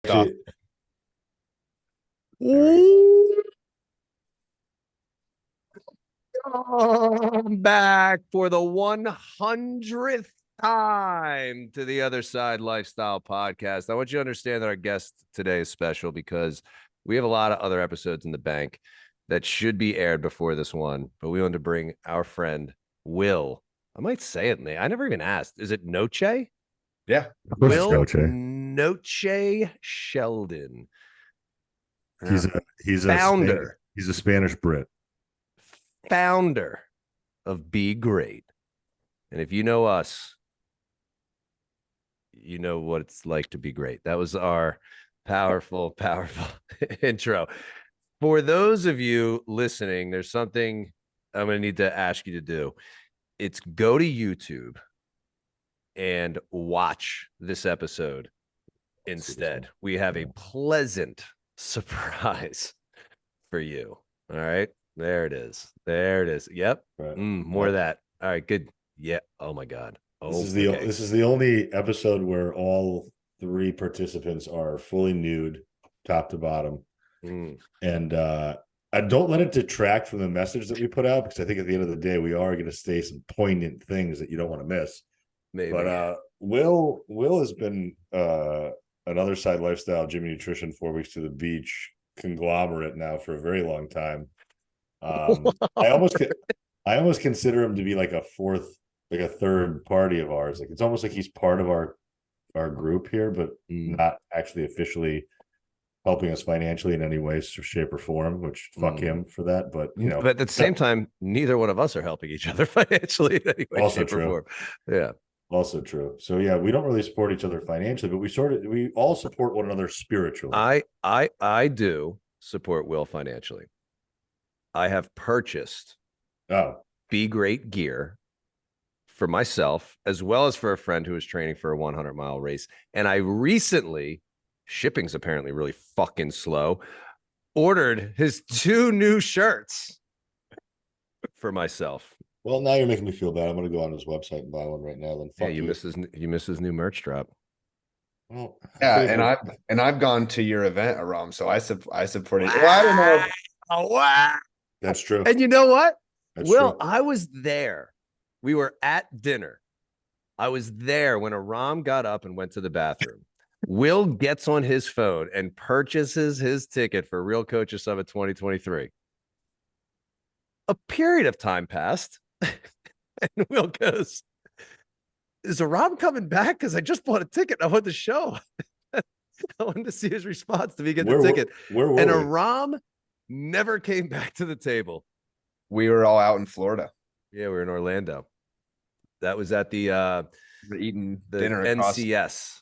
Actually, I'm back for the 100th time to the Other Side Lifestyle Podcast. I want you to understand that our guest today is special because we have a lot of other episodes in the bank that should be aired before this one, but we wanted to bring our friend Will. I might say it, Nate. I never even asked. Is it Noce? yeah, Of course it's Will Noce. Noce-Sheldon. He's a Founder. he's a Spanish Brit. Founder of Be Great. And if you know us, you know what it's like to be great. That was our powerful intro. For those of you listening, there's something I'm going to need to ask you to do. It's go to YouTube and watch this episode instead. We have a pleasant surprise for you. All right. There it is. Yep. right. More of that. All right. Good. Yeah. Oh my God. This is the only episode where all three participants are fully nude, top to bottom, and I don't let it detract from the message that we put out, because I think at the end of the day we are going to say some poignant things that you don't want to miss. Maybe. But Will has been another side lifestyle, Jimmy Nutrition, 4 weeks to the beach conglomerate now for a very long time. I almost consider him to be like a third party of ours. Like, it's almost like he's part of our group here, but not actually officially helping us financially in any way, shape, or form, which fuck him for that. But but at the same time, neither one of us are helping each other financially in any way, also shape, true. or form. Yeah. Also true. So yeah, we don't really support each other financially, but we all support one another spiritually. I do support Will financially. I have purchased Be Great gear for myself, as well as for a friend who is training for a 100-mile race. And I recently, shipping's apparently really fucking slow, ordered his 2 new shirts for myself. Well, now you're making me feel bad. I'm going to go on his website and buy one right now. Then fuck you miss his new merch drop. Well, yeah, and I've gone to your event, Aram, so I support it. Wow. Well, I don't know. Wow. That's true. And you know what? That's Will, true. I was there. We were at dinner. I was there when Aram got up and went to the bathroom. Will gets on his phone and purchases his ticket for Real Coaches Summit 2023. A period of time passed, and Will goes, "Is Aram coming back? Because I just bought a ticket. I want the show." I wanted to see his response to me getting the ticket. Where were and we? Aram never came back to the table. We were all out in Florida. Yeah, we were in Orlando. That was at the we're eating the dinner NCS.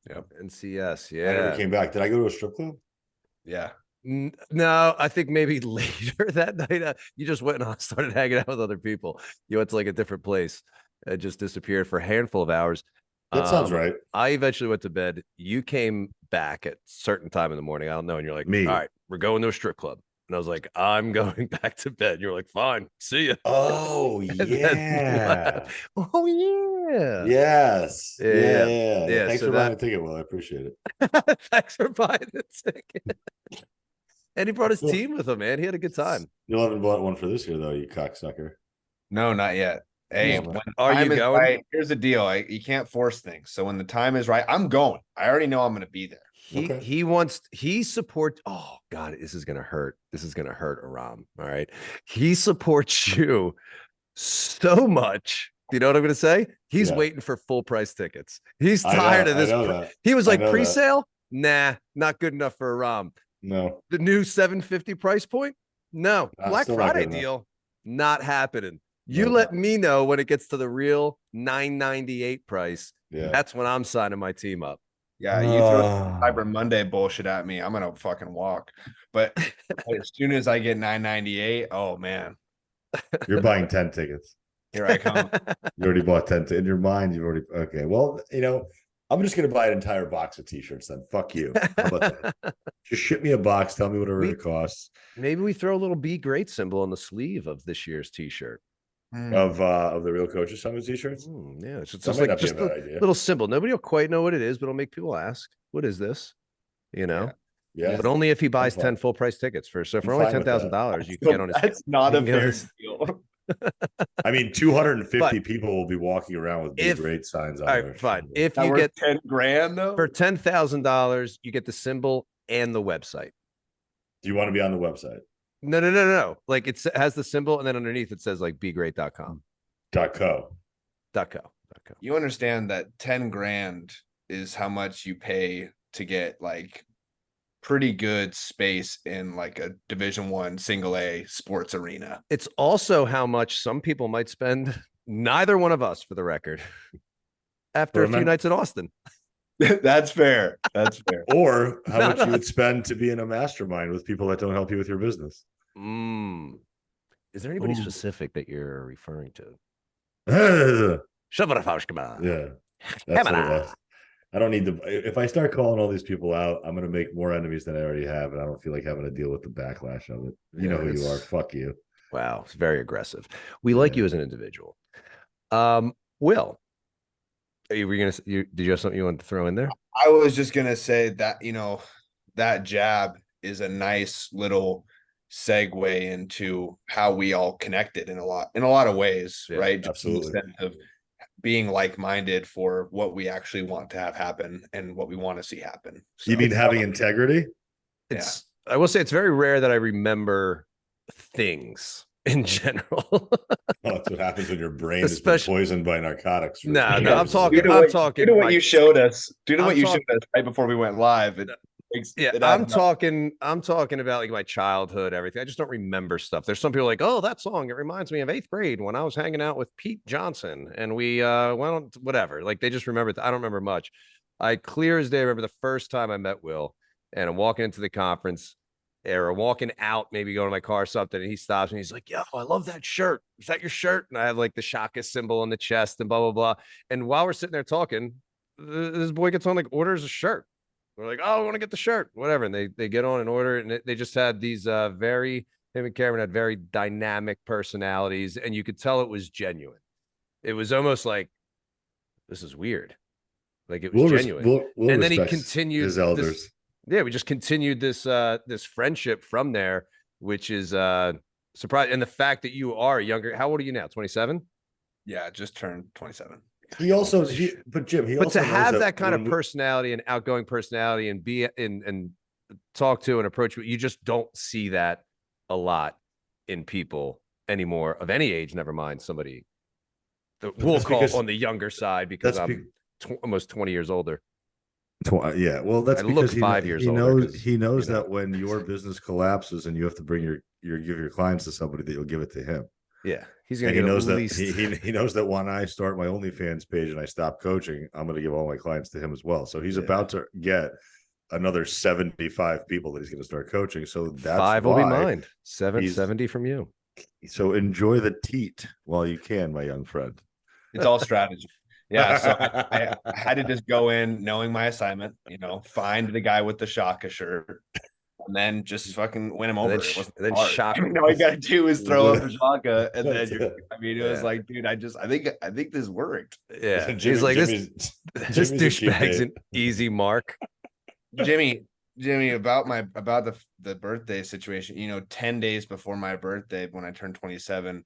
Yep. NCS. Yeah. I never came back. Did I go to a strip club? Yeah. No, I think maybe later that night you just went and started hanging out with other people. You went to like a different place. It just disappeared for a handful of hours. That sounds right. I eventually went to bed. You came back at a certain time in the morning. I don't know. And you're like, Me. all right, we're going to a strip club. And I was like, I'm going back to bed. And you're like, fine, see ya. Oh, yeah. Oh, yeah. Yes. Yeah. Thanks for buying the ticket, Will. I appreciate it. Thanks for buying the ticket. And he brought his team with him, man. He had a good time. You haven't bought one for this year, though, you cocksucker. No, not yet. Hey, are you going? Right, here's the deal. You can't force things. So when the time is right, I'm going. I already know I'm going to be there. He supports. Oh God, this is gonna hurt. This is gonna hurt Aram. All right, he supports you so much. You know what I'm gonna say? He's waiting for full price tickets. He's tired of this. He was like, pre-sale? Nah, not good enough for Aram. No, the new $750 price point? No, Black Friday deal, not happening. You let me know when it gets to the real $998 price. Yeah, that's when I'm signing my team up. Yeah, you throw Cyber Monday bullshit at me, I'm gonna fucking walk. But as soon as I get $998, oh man, you're buying 10 tickets. Here I come. You already bought 10 in your mind. You've already okay. Well, I'm just gonna buy an entire box of t-shirts then. Fuck you. How about that? Just ship me a box. Tell me whatever it costs. Maybe we throw a little Be Great symbol on the sleeve of this year's t-shirt. of the Real Coaches Summit t-shirts. Yeah, it's just That might like not be a just bad a idea. little symbol. Nobody will quite know what it is, but it'll make people ask, "What is this?" You know. Yeah, But only if he buys fine. 10 full price tickets for. So for I'm only fine with that. $10,000, you can get on his. That's not you a can get on fair his- deal. I mean, 250 But people will be walking around with Be if- Great signs on All their right, fine. shoulders. If That you worth get 10 grand though. for $10,000, you get the symbol and the website. Do you want to be on the website? No. Like it has the symbol, and then underneath it says like begreat.com. .co. .co. You understand that 10 grand is how much you pay to get like pretty good space in like a Division 1 single A sports arena. It's also how much some people might spend. Neither one of us, for the record, after a few nights in Austin. That's fair. That's fair. Or how Not much you would us. spend to be in a mastermind with people that don't help you with your business. Is there anybody Ooh. specific that you're referring to? Yeah, Yeah. that's what it was. I don't need to. If I start calling all these people out, I'm going to make more enemies than I already have, and I don't feel like having to deal with the backlash of it. You know who you are. Fuck you. Wow, it's very aggressive. We like you as an individual. Will, did you have something you wanted to throw in there? I was just gonna say that, that jab is a nice little segue into how we all connected in a lot of ways, right? Just in the sense of being like-minded for what we actually want to have happen and what we want to see happen. So, you mean having integrity? I will say it's very rare that I remember things in general. That's what happens when your brain has been poisoned by narcotics. No, I'm talking. Due to what you showed us. Due to what you showed us right before we went live. I'm talking about like my childhood, everything. I just don't remember stuff. There's some people like, oh, that song, it reminds me of 8th grade when I was hanging out with Pete Johnson and we went on whatever. Like they just remember. I don't remember much. I clear as day remember the first time I met Will, and I'm walking into the conference or walking out, maybe going to my car or something, and he stops and he's like, yo, I love that shirt. Is that your shirt? And I have like the Shaka symbol on the chest and blah, blah, blah. And while we're sitting there talking, this boy gets on, like, orders a shirt. We're like, oh, I want to get the shirt, whatever. And they get on and order it. And they just had these him and Cameron had very dynamic personalities. And you could tell it was genuine. It was almost like, this is weird. Like it was genuine. And then he continued his elders. We just continued this friendship from there, which is surprising. And the fact that you are younger, how old are you now? 27? Yeah, just turned 27. But to have that kind of personality and outgoing personality and be and talk to and approach, you just don't see that a lot in people anymore of any age, never mind somebody that we'll call on the younger side because I'm almost 20 years older. Yeah, well, that's because he knows that when your business collapses and you have to bring give your clients to somebody, that you'll give it to him. Yeah, he's gonna. He knows that he knows that when I start my OnlyFans page and I stop coaching, I'm going to give all my clients to him as well. So he's about to get another 75 people that he's going to start coaching. So that's 5 will be mine. 770 from you. So enjoy the teat while you can, my young friend. It's all strategy. Yeah, so I had to just go in knowing my assignment, find the guy with the Shaka shirt, and then just fucking win him over. Shaka. All you gotta do is throw up a Shaka, and then it was like, dude, I think this worked. Yeah, he's like, this douchebag's an easy mark. Jimmy, about the birthday situation. 10 days before my birthday, when I turned 27,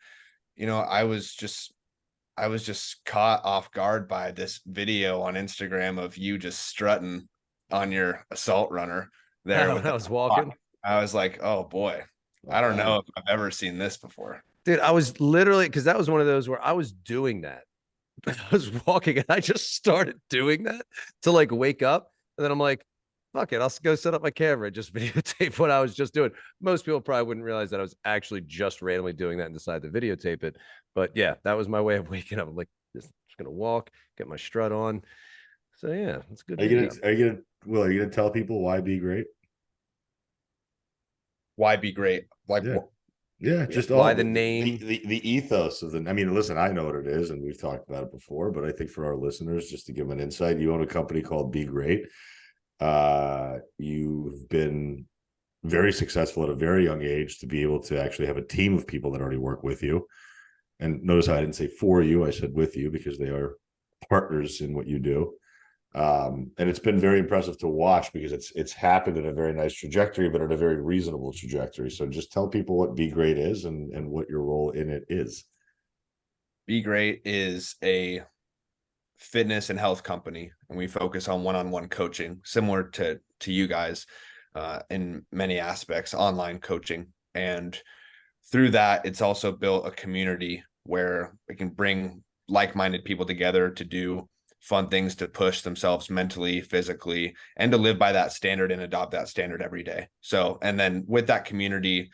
I was just caught off guard by this video on Instagram of you just strutting on your assault runner there. When I was walking, I was like, oh boy, I don't know if I've ever seen this before. Dude, I was literally, because that was one of those where I was doing that. I was walking and I just started doing that to like wake up. And then I'm like, fuck it, I'll go set up my camera and just videotape what I was just doing. Most people probably wouldn't realize that I was actually just randomly doing that and decided to videotape it. But yeah, that was my way of waking up. I'm like, just gonna walk, get my strut on. So yeah, it's good. Are you gonna tell people why be great? Why be great? Like, just why the name, the ethos of the. I mean, listen, I know what it is, and we've talked about it before. But I think for our listeners, just to give them an insight, you own a company called Be Great. You've been very successful at a very young age to be able to actually have a team of people that already work with you. and notice how I didn't say for you, I said with you, because they are partners in what you do. And it's been very impressive to watch because it's happened in a very nice trajectory, but at a very reasonable trajectory. So just tell people what Be Great is and what your role in it is. Be Great is a fitness and health company, and we focus on one-on-one coaching, similar to you guys, in many aspects, online coaching. And through that, it's also built a community where we can bring like-minded people together to do fun things, to push themselves mentally, physically, and to live by that standard and adopt that standard every day. So, and then with that community,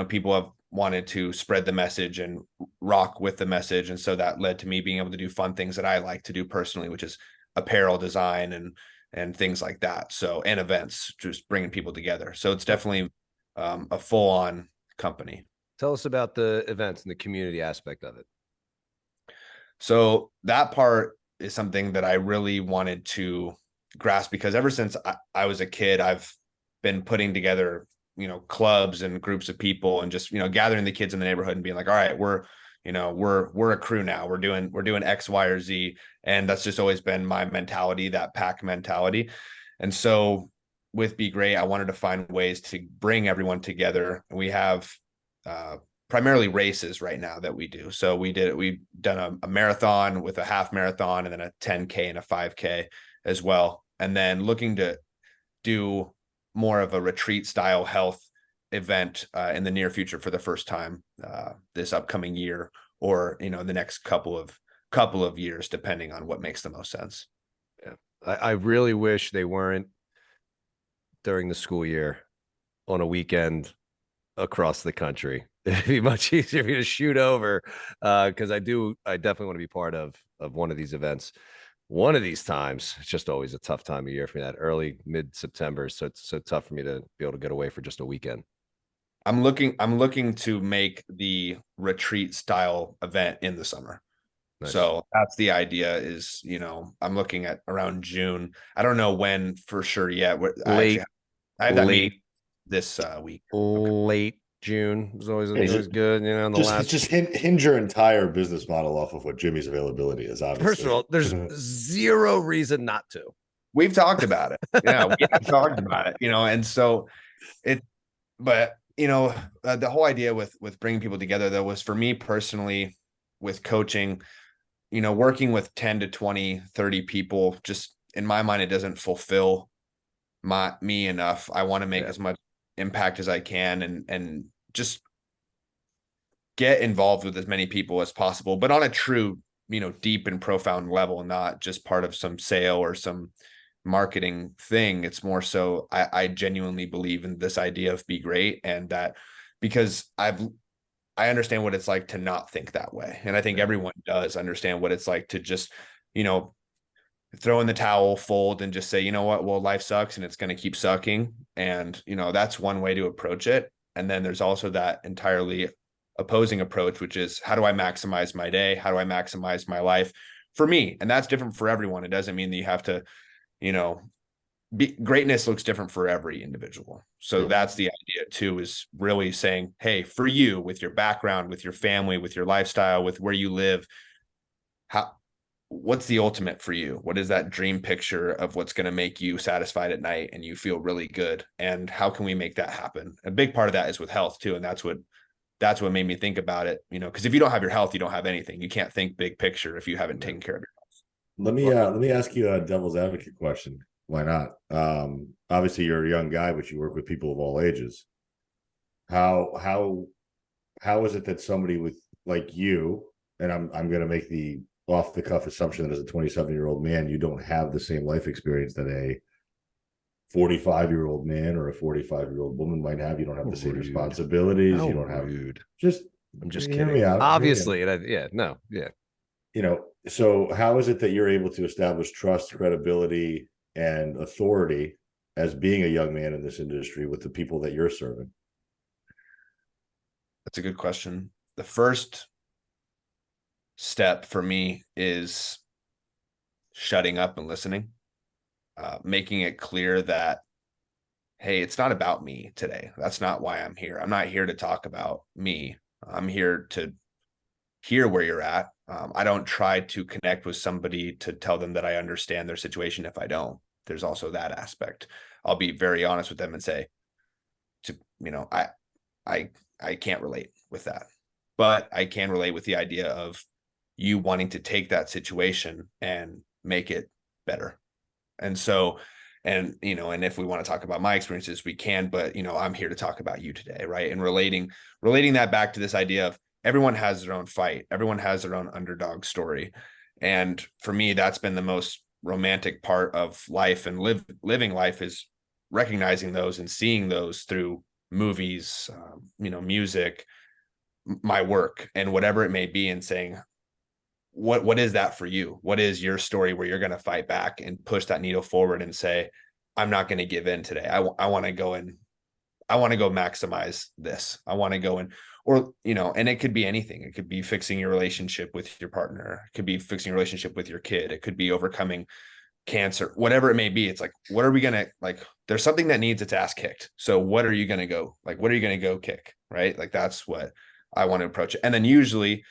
people have wanted to spread the message and rock with the message. And so that led to me being able to do fun things that I like to do personally, which is apparel design and things like that. So, and events, just bringing people together. So it's definitely a full-on company. Tell us about the events and the community aspect of it. So that part is something that I really wanted to grasp, because ever since I was a kid, I've been putting together, clubs and groups of people, and just, gathering the kids in the neighborhood and being like, all right, we're a crew now. We're doing X, Y, or Z. And that's just always been my mentality, that pack mentality. And so with Be Great, I wanted to find ways to bring everyone together. And we have primarily races right now that we do. So we've done a marathon with a half marathon, and then a 10K and a 5K as well. And then looking to do more of a retreat style health event in the near future for the first time this upcoming year, or, the next couple of years, depending on what makes the most sense. Yeah. I really wish they weren't during the school year on a weekend across the country. It'd be much easier for you to shoot over, because I definitely want to be part of one of these events one of these times. It's just always a tough time of year for me, that early mid-September. So it's so tough for me to be able to get away for just a weekend. I'm looking to make the retreat style event in the summer. Nice. So that's the idea is, I'm looking at around June. I don't know when for sure yet. I have that meeting this week. Late June is always good. Just hinge your entire business model off of what Jimmy's availability is. Obviously, first of all, there's zero reason not to. We've talked about it. Yeah, we've talked about it. And so but the whole idea with bringing people together, though, was for me personally with coaching, working with 10 to 20, 30 people, just in my mind, it doesn't fulfill me enough. I want to make as much impact as I can and just get involved with as many people as possible, but on a true, deep and profound level, not just part of some sale or some marketing thing. It's more so I genuinely believe in this idea of Be Great, and that because I understand what it's like to not think that way. And I think everyone does understand what it's like to just, throw in the towel, fold, and just say, you know what, well, life sucks and it's going to keep sucking. And, that's one way to approach it. And then there's also that entirely opposing approach, which is, how do I maximize my day? How do I maximize my life for me? And that's different for everyone. It doesn't mean that you have to, greatness looks different for every individual. So that's the idea too, is really saying, hey, for you, with your background, with your family, with your lifestyle, with where you live, what's the ultimate for you? What is that dream picture of what's going to make you satisfied at night and you feel really good? And how can we make that happen? A big part of that is with health too. And that's what made me think about it, because if you don't have your health, you don't have anything. You can't think big picture if you haven't taken care of your health. Let me ask you a devil's advocate question. Why not? Obviously you're a young guy, but you work with people of all ages. How is it that somebody with like you, and I'm going to make the off the cuff assumption that as a 27-year-old man, you don't have the same life experience that a 45-year-old man or a 45-year-old woman might have. You don't have the same responsibilities. You don't have I'm just kidding. Obviously. So how is it that you're able to establish trust, credibility, and authority as being a young man in this industry with the people that you're serving? That's a good question. The first step for me is shutting up and listening, making it clear that, hey, it's not about me today. That's not why I'm here. I'm not here to talk about me. I'm here to hear where you're at. I don't try to connect with somebody to tell them that I understand their situation if I don't. There's also that aspect. I'll be very honest with them and say, I can't relate with that, but I can relate with the idea of you wanting to take that situation and make it better. And so, and if we want to talk about my experiences, we can, but I'm here to talk about you today, right? And relating that back to this idea of everyone has their own fight, everyone has their own underdog story. And for me, that's been the most romantic part of life, and living life is recognizing those and seeing those through movies, music, my work, and whatever it may be, and saying, what is that for you? What is your story where you're going to fight back and push that needle forward and say, I'm not going to give in today. I want to go maximize this. I want to go in, or, and it could be anything. It could be fixing your relationship with your partner. It could be fixing your relationship with your kid. It could be overcoming cancer, whatever it may be. It's like, what are we going to, like, there's something that needs its ass kicked. So what are you going to go, like, what are you going to go kick? Right. Like, that's what I want to approach it. And then usually,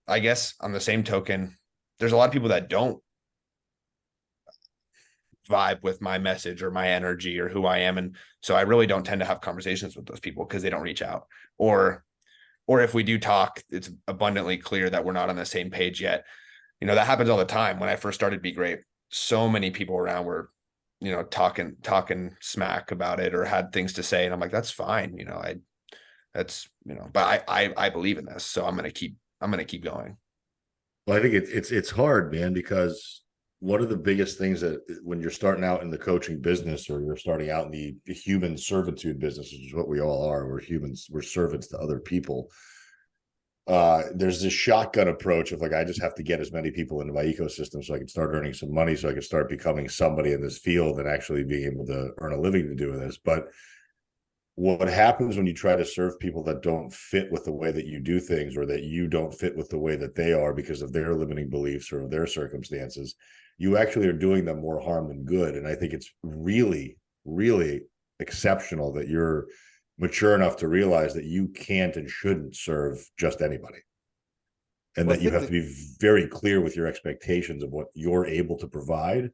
I guess on the same token, there's a lot of people that don't vibe with my message or my energy or who I am. And so I really don't tend to have conversations with those people because they don't reach out, or if we do talk, it's abundantly clear that we're not on the same page yet. That happens all the time. When I first started Be Great, so many people around were, talking smack about it or had things to say. And I'm like, that's fine. But I believe in this. So I'm going to keep going. Well, I think it's hard, man, because one of the biggest things that when you're starting out in the coaching business, or you're starting out in the human servitude business, which is what we all are, we're humans, we're servants to other people. There's this shotgun approach of like, I just have to get as many people into my ecosystem so I can start earning some money, so I can start becoming somebody in this field and actually being able to earn a living to do this. But what happens when you try to serve people that don't fit with the way that you do things, or that you don't fit with the way that they are because of their limiting beliefs or their circumstances, you actually are doing them more harm than good. And I think it's really, really exceptional that you're mature enough to realize that you can't and shouldn't serve just anybody. And that you have to be very clear with your expectations of what you're able to provide,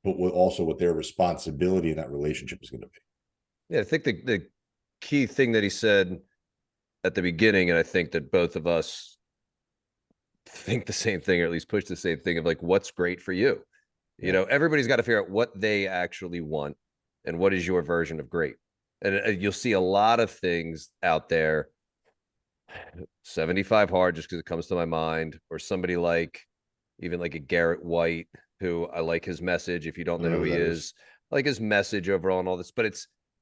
but also what their responsibility in that relationship is going to be. Yeah, I think the key thing that he said at the beginning, and I think that both of us think the same thing, or at least push the same thing, of like, what's great for you? Everybody's got to figure out what they actually want and what is your version of great. And you'll see a lot of things out there, 75 hard, just because it comes to my mind, or somebody like, even like a Garrett White, who I like his message. If you don't know who he is, I like his message overall and all this, but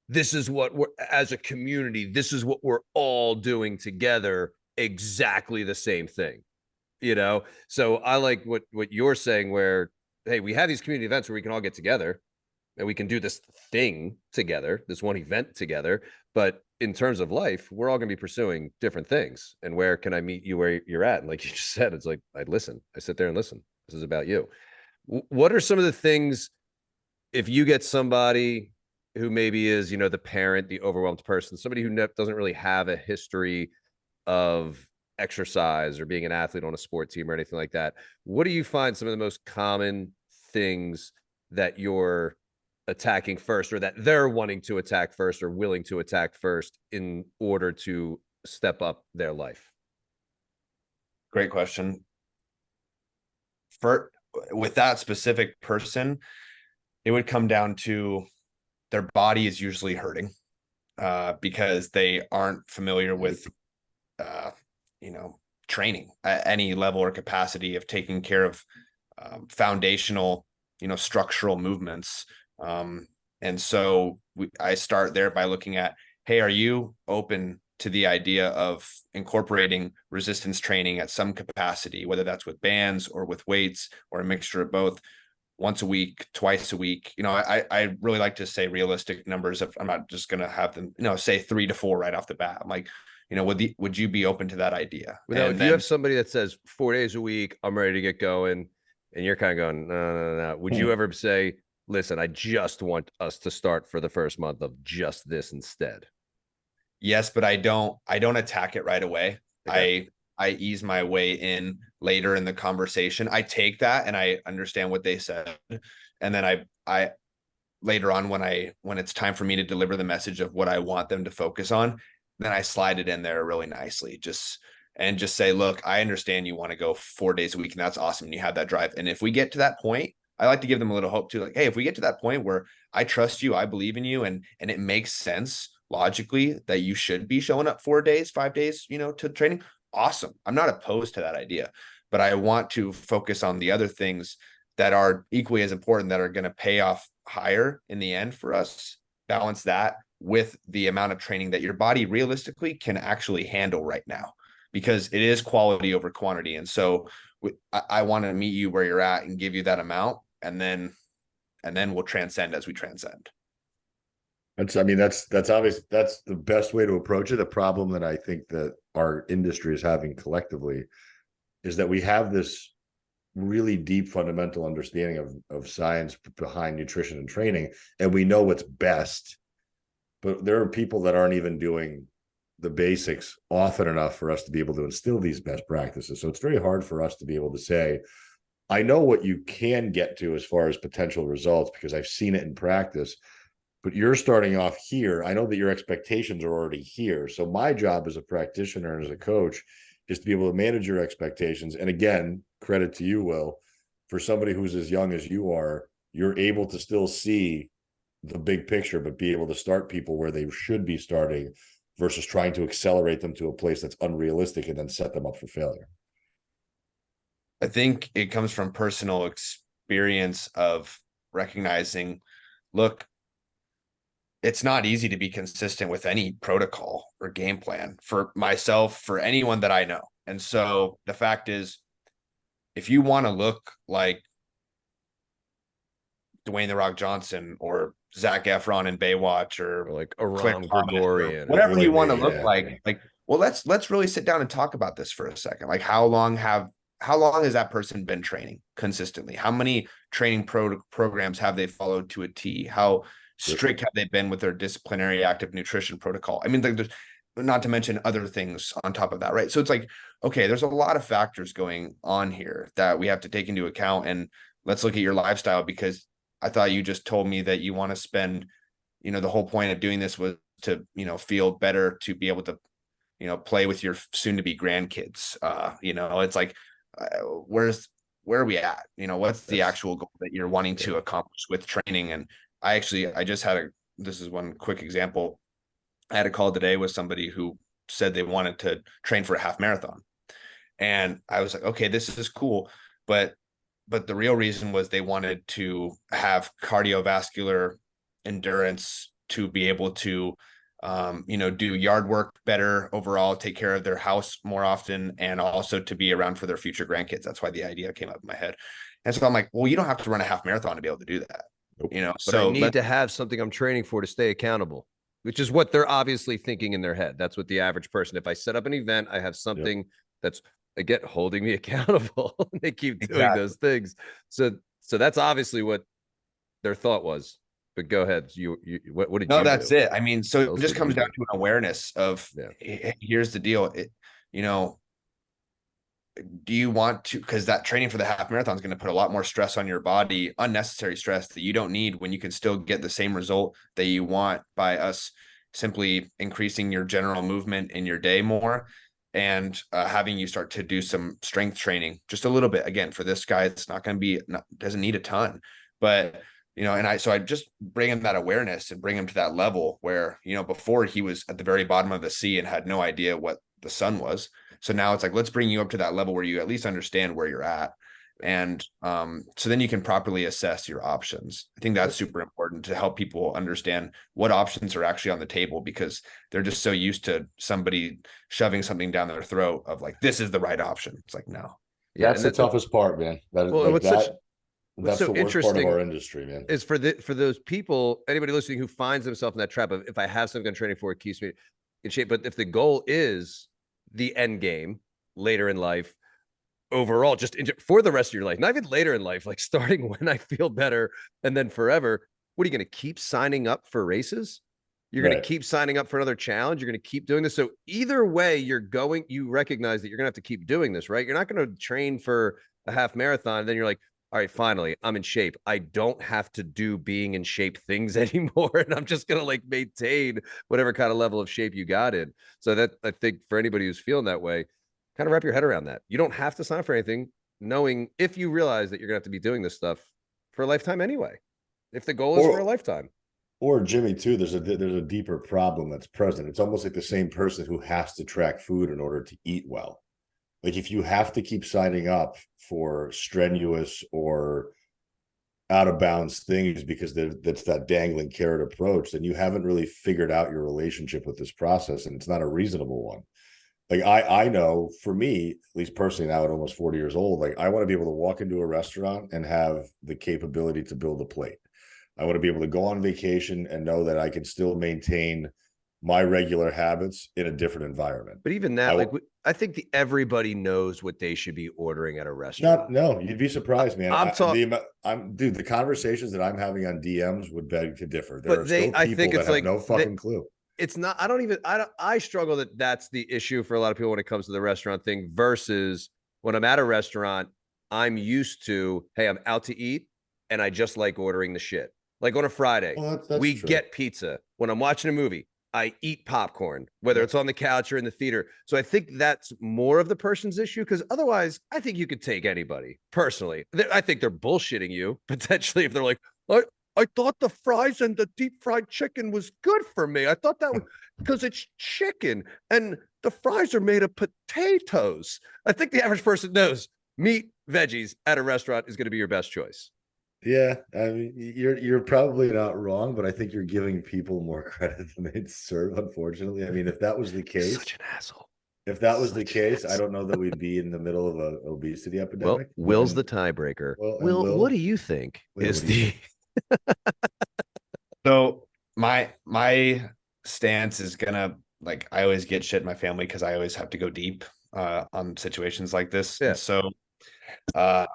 this is what we're, as a community, this is what we're all doing together, exactly the same thing, So I like what you're saying, where, hey, we have these community events where we can all get together and we can do this thing together, this one event together. But in terms of life, we're all going to be pursuing different things. And where can I meet you where you're at? And like you just said, it's like, I sit there and listen. This is about you. What are some of the things, if you get somebody who maybe is, the parent, the overwhelmed person, somebody who doesn't really have a history of exercise or being an athlete on a sport team or anything like that, what do you find some of the most common things that you're attacking first, or that they're wanting to attack first or willing to attack first in order to step up their life? Great question. With that specific person, it would come down to their body is usually hurting because they aren't familiar with, training at any level or capacity of taking care of foundational, structural movements. And so I start there by looking at, hey, are you open to the idea of incorporating resistance training at some capacity, whether that's with bands or with weights or a mixture of both, once a week, twice a week? I really like to say realistic numbers. I'm not just going to have them, say 3 to 4 right off the bat. I'm like, would you be open to that idea? If you have somebody that says 4 days a week, I'm ready to get going, and you're kind of going, no. Would you ever say, listen, I just want us to start for the first month of just this instead? Yes, but I don't attack it right away. Okay. I ease my way in later in the conversation. I take that and I understand what they said. And then I later on when it's time for me to deliver the message of what I want them to focus on, then I slide it in there really nicely. Just say, look, I understand you want to go 4 days a week, and that's awesome. And you have that drive. And if we get to that point, I like to give them a little hope too. Like, hey, if we get to that point where I trust you, I believe in you, and it makes sense logically that you should be showing up 4 days, 5 days, to training, awesome. I'm not opposed to that idea, but I want to focus on the other things that are equally as important, that are going to pay off higher in the end for us. Balance that with the amount of training that your body realistically can actually handle right now, because it is quality over quantity. And so I want to meet you where you're at and give you that amount, and then we'll transcend as we transcend. That's obvious. That's the best way to approach it. The problem that I think that our industry is having collectively is that we have this really deep fundamental understanding of science behind nutrition and training, and we know what's best, but there are people that aren't even doing the basics often enough for us to be able to instill these best practices. So it's very hard for us to be able to say, I know what you can get to as far as potential results because I've seen it in practice, but you're starting off here. I know that your expectations are already here. So my job as a practitioner and as a coach is to be able to manage your expectations. And again, credit to you, Will, for somebody who's as young as you are, you're able to still see the big picture, but be able to start people where they should be starting versus trying to accelerate them to a place that's unrealistic and then set them up for failure. I think it comes from personal experience of recognizing, look, it's not easy to be consistent with any protocol or game plan for myself, for anyone that I know. And so the fact is, if you want to look like Dwayne "The Rock" Johnson or Zac Efron in Baywatch, or like Aram Grigorian, whatever you want to look like, well, let's really sit down and talk about this for a second. Like, how long has that person been training consistently? How many training programs have they followed to a T? How strict have they been with their disciplinary active nutrition protocol? I mean, there's not to mention other things on top of that, right? So it's like, okay, there's a lot of factors going on here that we have to take into account. And let's look at your lifestyle, because I thought you just told me that you want to spend, the whole point of doing this was to, feel better, to be able to, play with your soon to be grandkids. It's like, where are we at? What's the actual goal that you're wanting to accomplish with training? And I just had this is one quick example. I had a call today with somebody who said they wanted to train for a half marathon. And I was like, okay, this is cool. But the real reason was they wanted to have cardiovascular endurance to be able to, do yard work better overall, take care of their house more often, and also to be around for their future grandkids. That's why the idea came up in my head. And so I'm like, well, you don't have to run a half marathon to be able to do that. But so I need to have something I'm training for to stay accountable, which is what they're obviously thinking in their head. That's what the average person, if I set up an event, I have something that's, again, holding me accountable. They keep doing those things. So that's obviously what their thought was. But go ahead. What did you do? That's it. I mean, so it just comes down to an awareness of, here's the deal. Do you want to, because that training for the half marathon is going to put a lot more stress on your body, unnecessary stress that you don't need, when you can still get the same result that you want by us simply increasing your general movement in your day more, and having you start to do some strength training just a little bit. Again, for this guy, it's not going to be, doesn't need a ton, but so I just bring him that awareness and bring him to that level where, before he was at the very bottom of the sea and had no idea what the sun was. So now it's like, let's bring you up to that level where you at least understand where you're at. And so then you can properly assess your options. I think that's super important to help people understand what options are actually on the table, because they're just so used to somebody shoving something down their throat of like, this is the right option. It's like, no. Yeah, that's the toughest part, man. That's the worst part of our industry, man. Is for those people, anybody listening who finds themselves in that trap of, if I have something I'm training for, it keeps me in shape. But if the goal is the end game later in life, overall, just for the rest of your life, not even later in life, like starting when I feel better and then forever, what are you going to keep signing up for races? You're going to keep signing up for another challenge. You're going to keep doing this. So either way, you recognize that you're going to have to keep doing this, right? You're not going to train for a half marathon. And then you're like, all right, finally, I'm in shape. I don't have to do being in shape things anymore. And I'm just going to like maintain whatever kind of level of shape you got in. So that, I think for anybody who's feeling that way, kind of wrap your head around that. You don't have to sign up for anything, knowing if you realize that you're going to have to be doing this stuff for a lifetime anyway, if the goal is for a lifetime. Or Jimmy too, there's a deeper problem that's present. It's almost like the same person who has to track food in order to eat well. Like if you have to keep signing up for strenuous or out of bounds things because that's that dangling carrot approach, then you haven't really figured out your relationship with this process, and it's not a reasonable one. Like I know for me, at least personally now at almost 40 years old, like I want to be able to walk into a restaurant and have the capability to build a plate. I want to be able to go on vacation and know that I can still maintain my regular habits in a different environment. But even that, I think everybody knows what they should be ordering at a restaurant. No, you'd be surprised, man. Dude, the conversations that I'm having on DMs would beg to differ. There are still people that have no fucking clue. It's not, I struggle that that's the issue for a lot of people when it comes to the restaurant thing versus when I'm at a restaurant, I'm used to, hey, I'm out to eat and I just like ordering the shit. Like on a Friday, we get pizza. When I'm watching a movie, I eat popcorn, whether it's on the couch or in the theater. So I think that's more of the person's issue, because otherwise, I think you could take anybody. Personally, I think they're bullshitting you potentially if they're like, I thought the fries and the deep fried chicken was good for me. I thought that was because it's chicken and the fries are made of potatoes. I think the average person knows meat, veggies at a restaurant is going to be your best choice. Yeah, I mean, you're probably not wrong, but I think you're giving people more credit than they deserve, unfortunately. I mean, if that was the case, such an asshole. If that was the case, I don't know that we'd be in the middle of an obesity epidemic. Well, Will's the tiebreaker. Will, what do you think is the? So my stance is gonna, like, I always get shit in my family because I always have to go deep on situations like this. Yeah. So I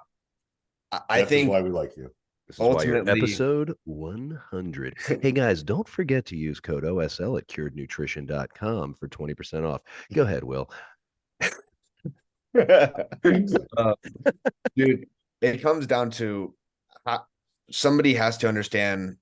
think why we like you. This is ultimately why you're episode 100. Hey guys, don't forget to use code OSL at curednutrition.com for 20% off. Go ahead, Will. Dude, it comes down to somebody has to understand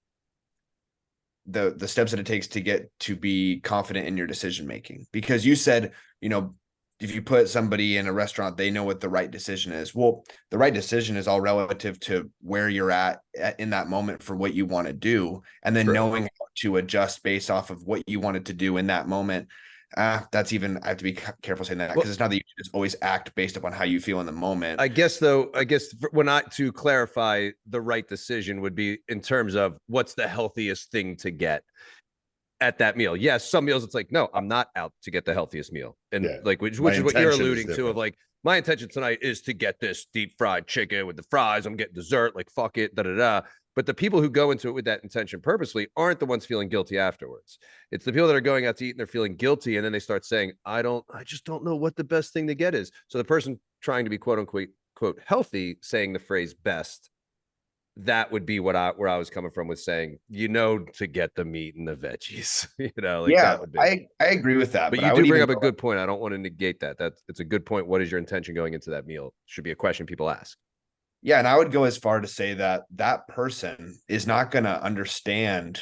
the steps that it takes to get to be confident in your decision making, because you said, you know, if you put somebody in a restaurant, they know what the right decision is. Well, the right decision is all relative to where you're at in that moment for what you want to do, and then knowing how to adjust based off of what you wanted to do in that moment. That's even, I have to be careful saying that, because it's not that you just always act based upon how you feel in the moment. I guess to clarify, the right decision would be in terms of what's the healthiest thing to get at that meal. Yes, some meals it's like, no, I'm not out to get the healthiest meal, and which is what you're alluding to, of like, my intention tonight is to get this deep fried chicken with the fries. I'm getting dessert, like fuck it, But the people who go into it with that intention purposely aren't the ones feeling guilty afterwards. It's the people that are going out to eat and they're feeling guilty, and then they start saying, I just don't know what the best thing to get is. So the person trying to be quote unquote healthy, saying the phrase best, that would be where I was coming from with saying, to get the meat and the veggies, that would be. I agree with that. But you do bring up a good point. I don't want to negate that. It's a good point. What is your intention going into that meal? Should be a question people ask. Yeah. And I would go as far to say that that person is not going to understand,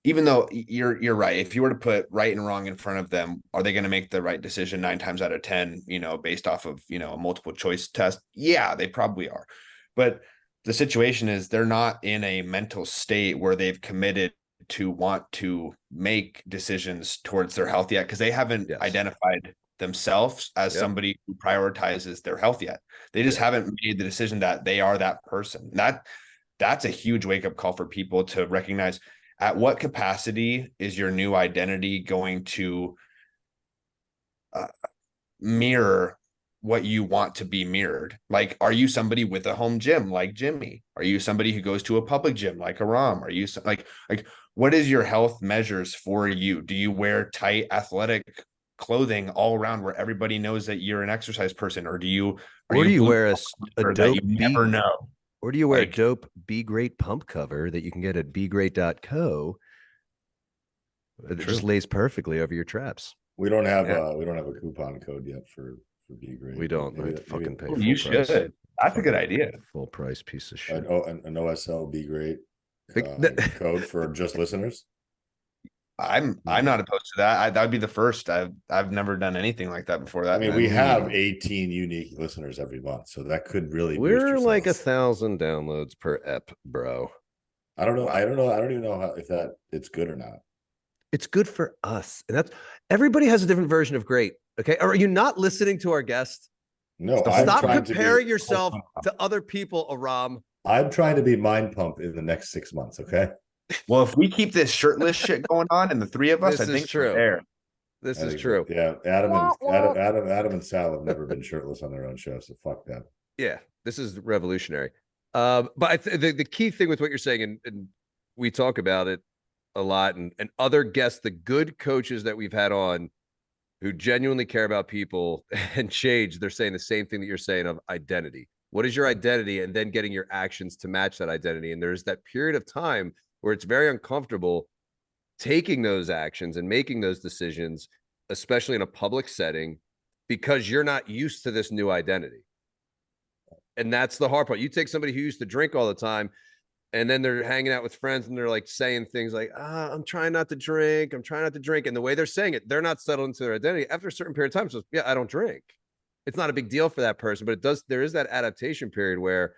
even though you're right. If you were to put right and wrong in front of them, are they going to make the right decision 9 times out of 10, based off of, a multiple choice test? Yeah, they probably are. But the situation is they're not in a mental state where they've committed to want to make decisions towards their health yet, because they haven't identified themselves as somebody who prioritizes their health yet. They just haven't made the decision that they are that person. That's a huge wake-up call for people to recognize, at what capacity is your new identity going to mirror what you want to be mirrored. Like, are you somebody with a home gym like Jimmy? Are you somebody who goes to a public gym like Aram? Are you like what is your health measures for you? Do you wear tight athletic clothing all around where everybody knows that you're an exercise person, or do you wear a dope never know? Or do you wear a dope Be Great pump cover that you can get at begreat.co? It just lays perfectly over your traps. We don't have a coupon code yet for Be Great. We don't. Maybe, fucking pay full you price. Should. That's a good idea. Full price piece of shit. An OSL Be Great code for just listeners. I'm not opposed to that. That would be the first. I've never done anything like that before. That I mean, we have 18 unique listeners every month, so that could really. We're like 1,000 downloads per ep, bro. I don't know. I don't even know if it's good or not. It's good for us, and that's everybody has a different version of great. Okay, are you not listening to our guest? No, stop comparing yourself to other people, Aram. I'm trying to be mind pump in the next 6 months. Okay. Well, if we keep this shirtless shit going on, and the three of us, I think true. This is true. Yeah, Adam and Sal have never been shirtless on their own show, so fuck that. Yeah, this is revolutionary. But the key thing with what you're saying, and we talk about it a lot, and other guests, the good coaches that we've had on who genuinely care about people and change, they're saying the same thing that you're saying of identity. What is your identity? And then getting your actions to match that identity. And there's that period of time where it's very uncomfortable taking those actions and making those decisions, especially in a public setting, because you're not used to this new identity. And that's the hard part. You take somebody who used to drink all the time, and then they're hanging out with friends and they're like saying things like, I'm trying not to drink. I'm trying not to drink. And the way they're saying it, they're not settled into their identity. After a certain period of time, so yeah, I don't drink. It's not a big deal for that person, but there is that adaptation period where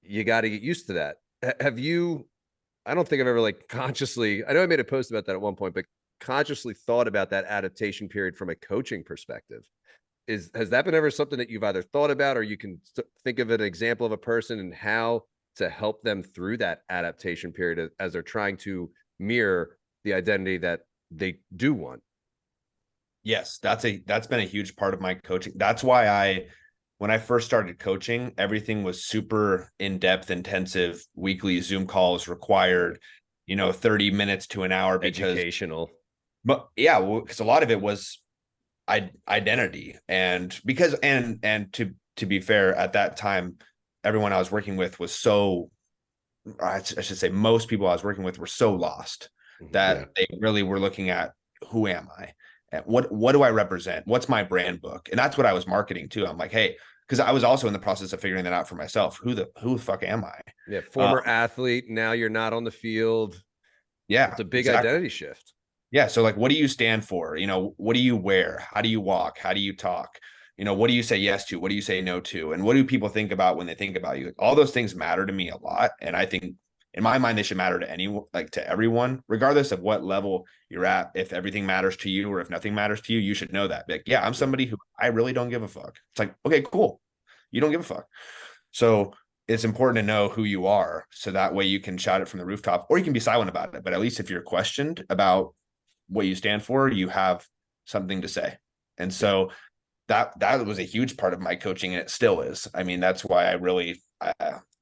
you got to get used to that. Have you, I don't think I've ever like consciously, I know I made a post about that at one point, but consciously thought about that adaptation period from a coaching perspective. Has that been ever something that you've either thought about, or you can think of an example of a person and how to help them through that adaptation period as they're trying to mirror the identity that they do want? Yes, that's been a huge part of my coaching. That's why when I first started coaching, everything was super in-depth, intensive, weekly Zoom calls required, 30 minutes to an hour, because educational. But yeah, because a lot of it was identity, and because and to be fair, at that time, everyone I was working with was so, I should say, most people I was working with were so lost that they really were looking at, who am I? And what do I represent? What's my brand book? And that's what I was marketing too. I'm like, hey, because I was also in the process of figuring that out for myself. Who the fuck am I? Yeah, former athlete. Now you're not on the field. Yeah, it's a big identity shift. Yeah. So like, what do you stand for? What do you wear? How do you walk? How do you talk? What do you say yes to? What do you say no to? And what do people think about when they think about you? All those things matter to me a lot. And I think in my mind, they should matter to anyone, like to everyone, regardless of what level you're at. If everything matters to you, or if nothing matters to you, you should know that. Like, yeah, I'm somebody who I really don't give a fuck. It's like, okay, cool. You don't give a fuck. So it's important to know who you are, so that way you can shout it from the rooftop, or you can be silent about it. But at least if you're questioned about what you stand for, you have something to say. And so that was a huge part of my coaching, and it still is. I mean, that's why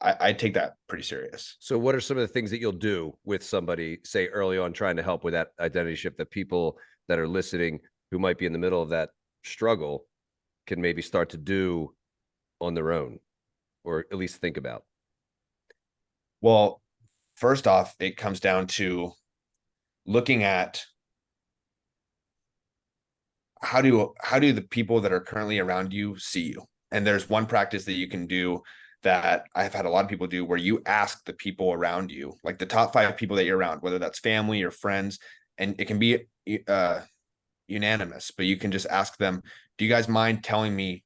I take that pretty serious. So what are some of the things that you'll do with somebody, say early on, trying to help with that identity shift, that people that are listening who might be in the middle of that struggle can maybe start to do on their own, or at least think about? Well, first off, it comes down to looking at how do the people that are currently around you see you. And there's one practice that you can do that I've had a lot of people do, where you ask the people around you, like the top 5 people that you're around, whether that's family or friends, and it can be unanimous, but you can just ask them, do you guys mind telling me,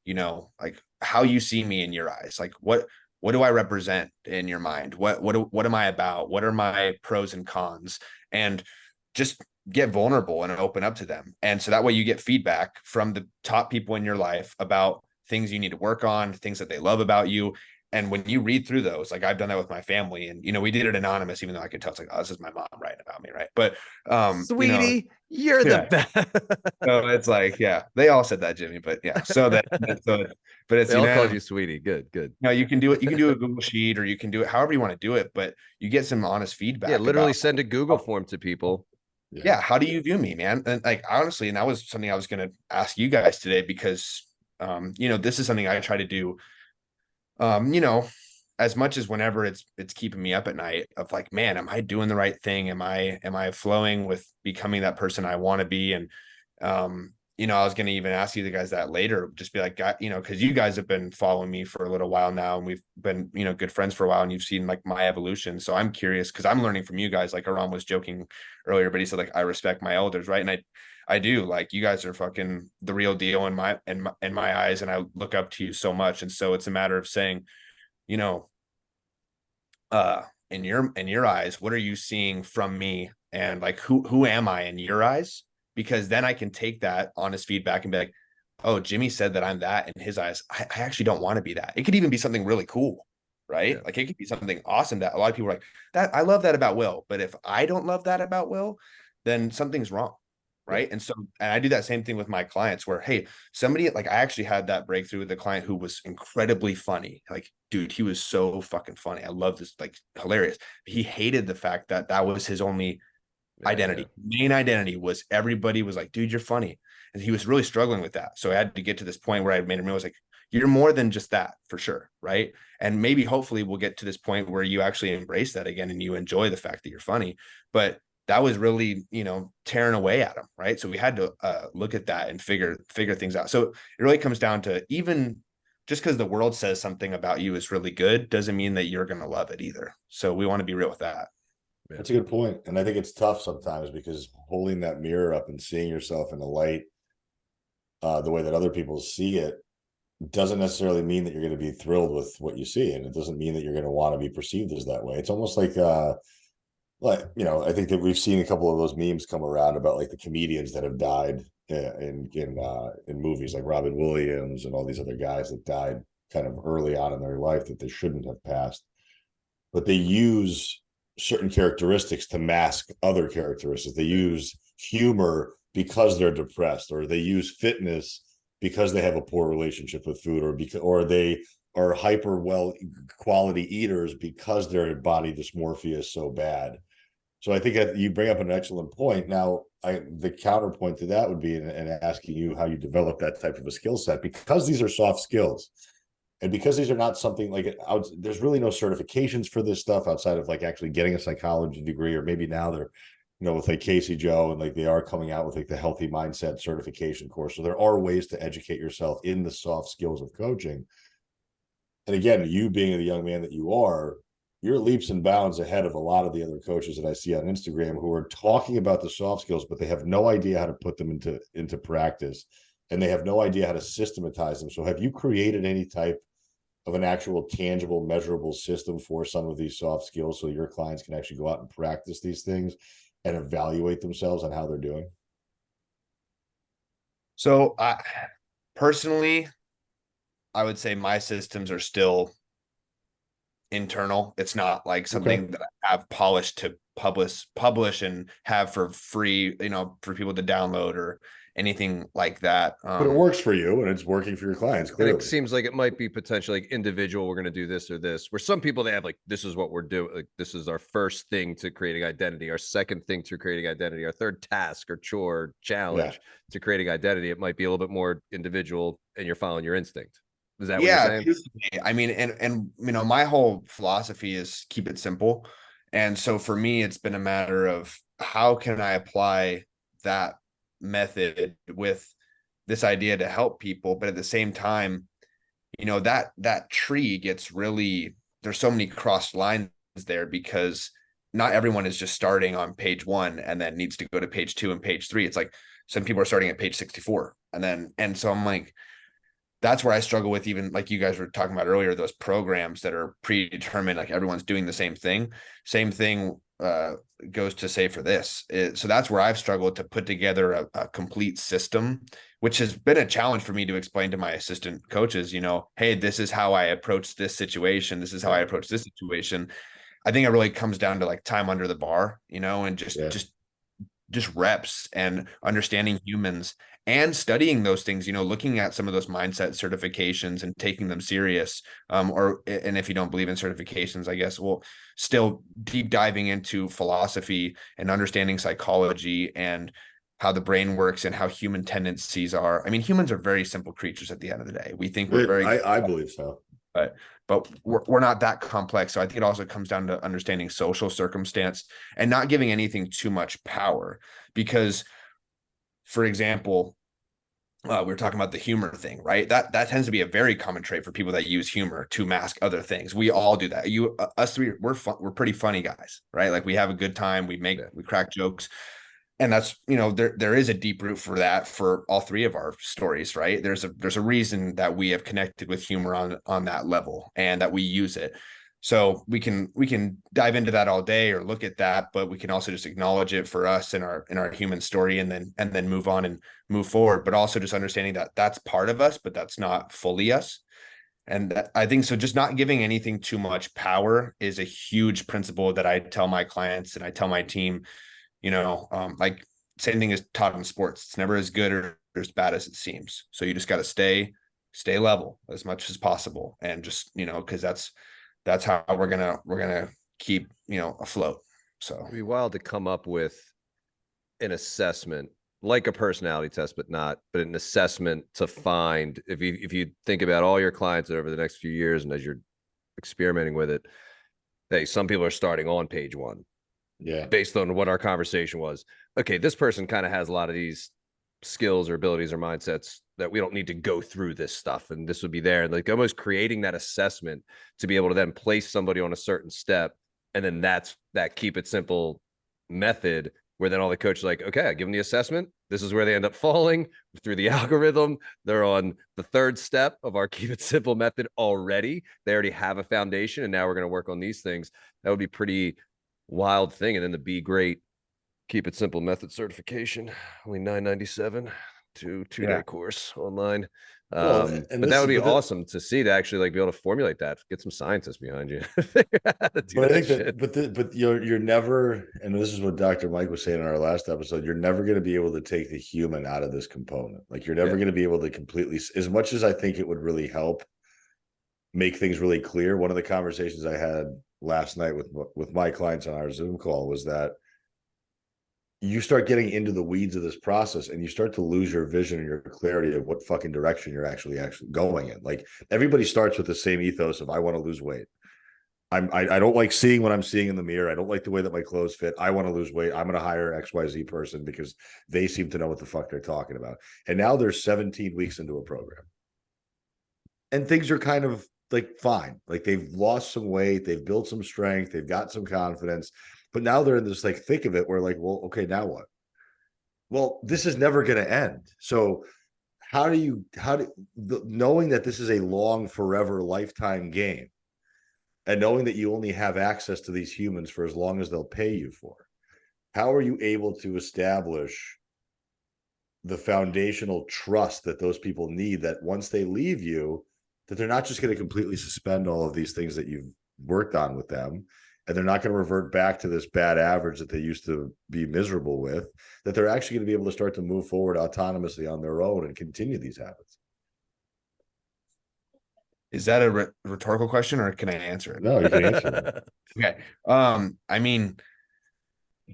like how you see me in your eyes? Like what do I represent in your mind? What am I about? What are my pros and cons? And just get vulnerable and open up to them. And so that way you get feedback from the top people in your life about things you need to work on, things that they love about you. And when you read through those, like I've done that with my family, and, we did it anonymous, even though I could tell it's like, oh, this is my mom writing about me. Right. But, sweetie, you're the best. So it's like, yeah, they all said that, Jimmy, but yeah. So but it's, they all called you sweetie. Good. You can do it. You can do a Google sheet, or you can do it however you want to do it, but you get some honest feedback. Yeah. Literally send a Google form to people. Yeah. How do you view me, man? And like, honestly, and that was something I was going to ask you guys today, because, this is something I try to do, as much as whenever it's keeping me up at night of like, man, am I doing the right thing? Am I flowing with becoming that person I want to be? And, you know, I was going to even ask you the guys that later, just be like, you know, cause you guys have been following me for a little while now, and we've been, you know, good friends for a while, and you've seen like my evolution. So I'm curious, cause I'm learning from you guys. Like Aram was joking earlier, but he said like, I respect my elders. Right. And I do, like, you guys are fucking the real deal in my eyes. And I look up to you so much. And so it's a matter of saying, you know, in your eyes, what are you seeing from me? And like, who am I in your eyes? Because then I can take that honest feedback and be like, oh, Jimmy said that I'm that in his eyes. I actually don't want to be that. It could even be something really cool, right? Yeah. Like it could be something awesome that a lot of people are like, that I love that about Will. But if I don't love that about Will, then something's wrong. Right. And so, and I do that same thing with my clients where, hey, somebody, like, I actually had that breakthrough with a client who was incredibly funny. Like, dude, he was so fucking funny. I love this, like, hilarious. He hated the fact that that was his only identity. Main identity was everybody was like, dude, you're funny. And he was really struggling with that. So I had to get to this point where I made him realize, like, you're more than just that, for sure. Right. And maybe hopefully we'll get to this point where you actually embrace that again and you enjoy the fact that you're funny. But that was really, you know, tearing away at him. Right. So we had to look at that and figure things out. So it really comes down to, even just because the world says something about you is really good doesn't mean that you're going to love it either. So we want to be real with that. That's a good point. And I think it's tough sometimes because holding that mirror up and seeing yourself in the light, the way that other people see it, doesn't necessarily mean that you're going to be thrilled with what you see. And it doesn't mean that you're going to want to be perceived as that way. It's almost like, you know, I think that we've seen a couple of those memes come around about like the comedians that have died in movies, like Robin Williams and all these other guys that died kind of early on in their life that they shouldn't have passed. But they use certain characteristics to mask other characteristics. They use humor because they're depressed, or they use fitness because they have a poor relationship with food, or they are hyper well quality eaters because their body dysmorphia is so bad. So I think that you bring up an excellent point. Now, the counterpoint to that would be, and asking you how you develop that type of a skill set, because these are soft skills, and because these are not something like, there's really no certifications for this stuff outside of like actually getting a psychology degree, or maybe now they're, you know, with like Casey Joe, and like they are coming out with like the healthy mindset certification course. So there are ways to educate yourself in the soft skills of coaching. And again, you being the young man that you are, you're leaps and bounds ahead of a lot of the other coaches that I see on Instagram who are talking about the soft skills, but they have no idea how to put them into practice, and they have no idea how to systematize them. So have you created any type of an actual tangible, measurable system for some of these soft skills so your clients can actually go out and practice these things and evaluate themselves on how they're doing? So personally, I would say my systems are still internal. It's not like something that I have polished to publish and have for free, you know, for people to download or anything like that. But it works for you and it's working for your clients. Clearly. And it seems like it might be potentially like individual. We're going to do this or this, where some people, they have like, this is what we're doing. Like, this is our first thing to creating identity, our second thing to creating identity, our third task or chore challenge to creating identity. It might be a little bit more individual and you're following your instinct. Is that what you're saying? I mean, and you know, my whole philosophy is keep it simple. And so for me, it's been a matter of how can I apply that method with this idea to help people, but at the same time, you know, that tree gets really, there's so many crossed lines there, because not everyone is just starting on page 1 and then needs to go to page 2 and page 3. It's like some people are starting at page 64, and so I'm like, that's where I struggle with, even like you guys were talking about earlier, those programs that are predetermined, like everyone's doing the same thing. Same thing goes to say for this. So that's where I've struggled to put together a complete system, which has been a challenge for me to explain to my assistant coaches, you know, hey, this is how I approach this situation. This is how I approach this situation. I think it really comes down to like time under the bar, you know, and just reps and understanding humans and studying those things, you know, looking at some of those mindset certifications and taking them serious. And if you don't believe in certifications, I guess, well, still deep diving into philosophy and understanding psychology and how the brain works and how human tendencies are. I mean, humans are very simple creatures at the end of the day. We think we're very, I believe so. but we're not that complex. So I think it also comes down to understanding social circumstance and not giving anything too much power. Because, for example, we were talking about the humor thing, right? That tends to be a very common trait for people that use humor to mask other things. We all do that. Us three, we're pretty funny guys, right? Like we have a good time, we crack jokes. And that's, there is a deep root for that for all three of our stories, right? There's a reason that we have connected with humor on that level and that we use it. So we can dive into that all day or look at that, but we can also just acknowledge it for us in our human story and then move on and move forward. But also just understanding that that's part of us, but that's not fully us. And I think so. Just not giving anything too much power is a huge principle that I tell my clients and I tell my team. Like same thing is taught in sports. It's never as good or as bad as it seems. So you just got to stay level as much as possible. And just, cause that's how we're going to keep, afloat. So it'd be wild to come up with an assessment like a personality test, but an assessment to find if you think about all your clients over the next few years, and as you're experimenting with it, hey, some people are starting on page 1. Yeah. Based on what our conversation was. Okay, this person kind of has a lot of these skills or abilities or mindsets that we don't need to go through this stuff. And this would be there. Like almost creating that assessment to be able to then place somebody on a certain step. And then that keep it simple method where then all the coaches are like, okay, I give them the assessment. This is where they end up falling through the algorithm. They're on the 3rd step of our keep it simple method already. They already have a foundation. And now we're going to work on these things. That would be pretty wild thing. And then the Be Great Keep It Simple method certification, only $997, two-day course online. But that would be awesome to see, to actually like be able to formulate that, get some scientists behind you. But I think but you're never, and this is what Dr. Mike was saying in our last episode, you're never going to be able to take the human out of this component. Like you're never going to be able to completely, as much as I think it would really help make things really clear. One of the conversations I had last night with my clients on our Zoom call was that you start getting into the weeds of this process and you start to lose your vision and your clarity of what fucking direction you're actually going in. Like everybody starts with the same ethos of I want to lose weight. I don't like seeing what I'm seeing in the mirror. I don't like the way that my clothes fit. I want to lose weight. I'm going to hire XYZ person because they seem to know what the fuck they're talking about. And now they're 17 weeks into a program. And things are kind of like fine. Like they've lost some weight, they've built some strength, they've got some confidence, but now they're in this like thick of it where like, well, okay, now what? Well, this is never going to end. So knowing that this is a long, forever, lifetime game, and knowing that you only have access to these humans for as long as they'll pay you for, how are you able to establish the foundational trust that those people need, that once they leave you, that they're not just going to completely suspend all of these things that you've worked on with them, and they're not going to revert back to this bad average that they used to be miserable with, that they're actually going to be able to start to move forward autonomously on their own and continue these habits. Is that a rhetorical question or can I answer it? No, you can answer that. Okay. I mean,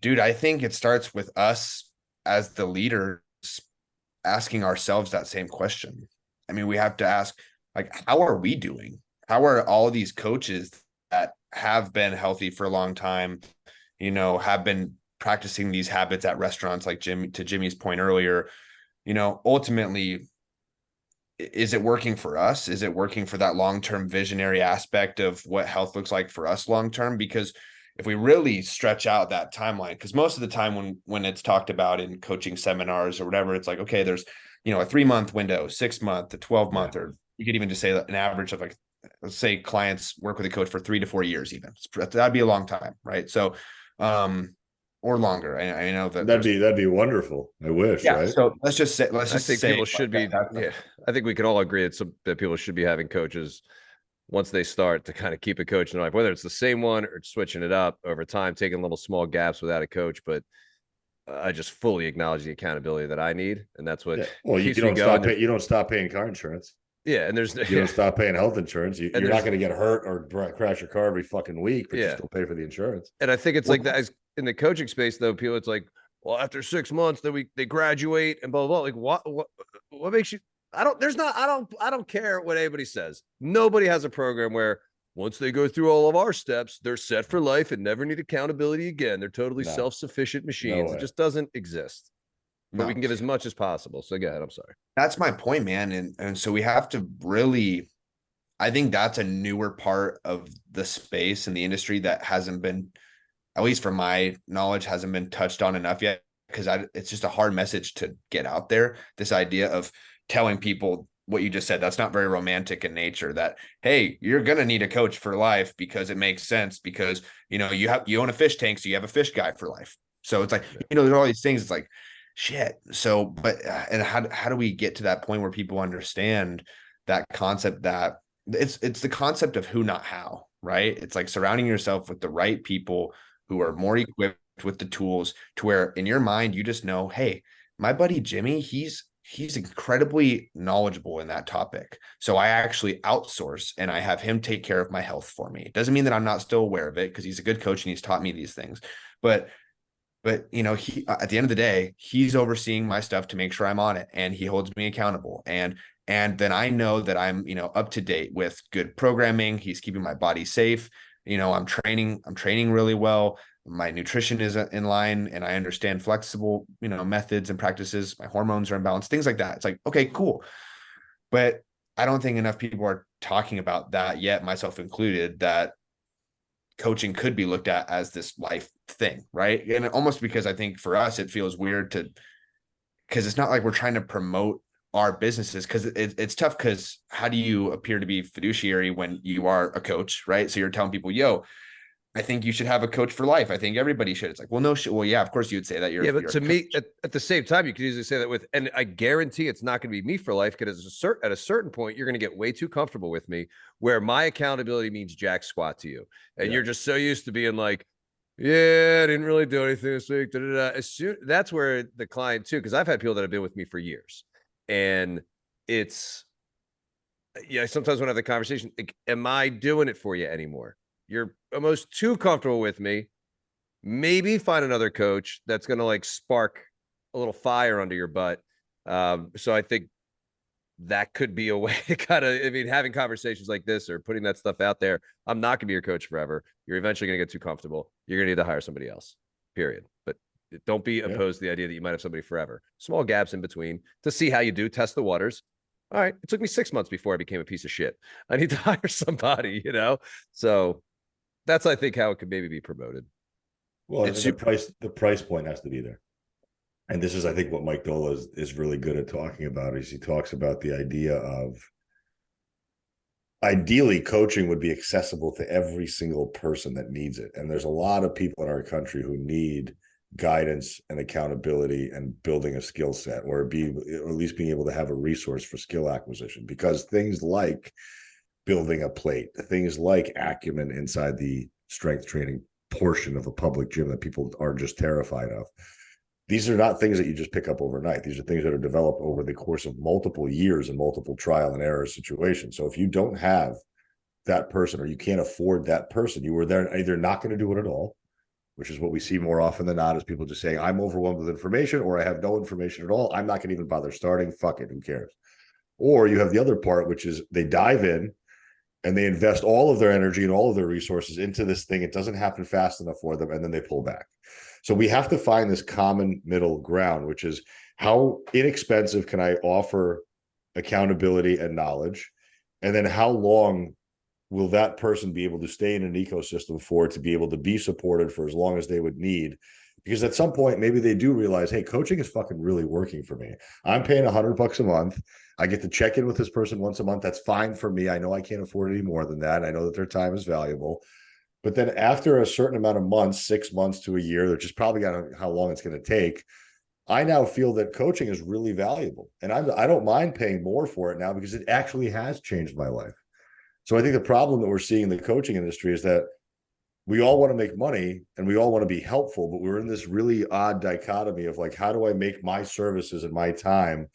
dude, I think it starts with us as the leaders asking ourselves that same question. I mean, we have to ask, like, how are we doing? How are all these coaches that have been healthy for a long time, have been practicing these habits at restaurants, like to Jimmy's point earlier, ultimately, is it working for us? Is it working for that long-term visionary aspect of what health looks like for us long-term? Because if we really stretch out that timeline, because most of the time when it's talked about in coaching seminars or whatever, it's like, okay, there's, a 3-month window, 6-month, a 12-month, or you could even just say an average of like, let's say clients work with a coach for 3 to 4 years, even that'd be a long time. Right. So, or longer. I know that that'd be wonderful. I wish. Yeah. Right? So let's just say, people should be. Yeah, I think we can all agree that people should be having coaches once they start to kind of keep a coach in life, whether it's the same one or switching it up over time, taking little small gaps without a coach. But I just fully acknowledge the accountability that I need, and that's what. Well, you don't stop paying car insurance. Yeah, and you don't stop paying health insurance. You're not going to get hurt or crash your car every fucking week, but you still pay for the insurance. And I think it's like that in the coaching space, though. People, it's like, well, after 6 months, then they graduate and blah blah blah. Like, what makes you? I don't care what anybody says. Nobody has a program where once they go through all of our steps, they're set for life and never need accountability again. They're totally self-sufficient machines. It just doesn't exist. But we can give as much as possible. So go ahead. I'm sorry. That's my point, man. And so we have to really, I think that's a newer part of the space and the industry that hasn't been, at least from my knowledge, hasn't been touched on enough yet. Because it's just a hard message to get out there. This idea of telling people what you just said, that's not very romantic in nature, that, hey, you're going to need a coach for life because it makes sense, because, you own a fish tank, so you have a fish guy for life. So it's like, there's all these things. It's like, shit. So, but, and how do we get to that point where people understand that concept, that it's the concept of who, not how, right? It's like surrounding yourself with the right people who are more equipped with the tools, to where in your mind, you just know, hey, my buddy Jimmy, he's incredibly knowledgeable in that topic. So I actually outsource and I have him take care of my health for me. It doesn't mean that I'm not still aware of it, because he's a good coach and he's taught me these things. But he, at the end of the day, he's overseeing my stuff to make sure I'm on it, and he holds me accountable. And then I know that I'm, up to date with good programming. He's keeping my body safe. I'm training really well. My nutrition is in line, and I understand flexible, methods and practices. My hormones are in balance, things like that. It's like, okay, cool. But I don't think enough people are talking about that yet, myself included, that coaching could be looked at as this life thing, right? And almost, because I think for us, it feels weird because it's not like we're trying to promote our businesses, because it's tough, because how do you appear to be fiduciary when you are a coach, right? So you're telling people, yo, I think you should have a coach for life. I think everybody should. It's like, well, no shit. Well, yeah, of course you'd say that. But to me, at the same time, you could easily say that with, and I guarantee it's not going to be me for life, because at a certain point, you're going to get way too comfortable with me, where my accountability means jack squat to you. And you're just so used to being like, yeah, I didn't really do anything this week. That's where the client too, because I've had people that have been with me for years, and it's, sometimes when I have the conversation, like, am I doing it for you anymore? You're almost too comfortable with me. Maybe find another coach that's going to like spark a little fire under your butt. So I think that could be a way to kind of, having conversations like this or putting that stuff out there. I'm not going to be your coach forever. You're eventually going to get too comfortable. You're going to need to hire somebody else, period. But don't be opposed to the idea that you might have somebody forever. Small gaps in between to see how you do, test the waters. All right. It took me 6 months before I became a piece of shit. I need to hire somebody, So that's, I think, how it could maybe be promoted. Well, the price point has to be there. And this is, I think, what Mike Dola is really good at talking about, is he talks about the idea of, ideally, coaching would be accessible to every single person that needs it. And there's a lot of people in our country who need guidance and accountability and building a skill set, or at least being able to have a resource for skill acquisition, because things like building a plate, things like acumen inside the strength training portion of a public gym that people are just terrified of. These are not things that you just pick up overnight. These are things that are developed over the course of multiple years and multiple trial and error situations. So if you don't have that person, or you can't afford that person, you were there either not going to do it at all, which is what we see more often than not, is people just saying, I'm overwhelmed with information, or I have no information at all. I'm not going to even bother starting. Fuck it. Who cares? Or you have the other part, which is they dive in and they invest all of their energy and all of their resources into this thing. It doesn't happen fast enough for them, and then they pull back. So we have to find this common middle ground, which is, how inexpensive can I offer accountability and knowledge? And then how long will that person be able to stay in an ecosystem for it to be able to be supported for as long as they would need? Because at some point, maybe they do realize, hey, coaching is fucking really working for me. I'm paying $100 a month. I get to check in with this person once a month. That's fine for me. I know I can't afford any more than that. I know that their time is valuable. But then after a certain amount of months, 6 months to a year, which is probably how long it's going to take, I now feel that coaching is really valuable. And I don't mind paying more for it now, because it actually has changed my life. So I think the problem that we're seeing in the coaching industry is that we all want to make money and we all want to be helpful, but we're in this really odd dichotomy of like, how do I make my services and my time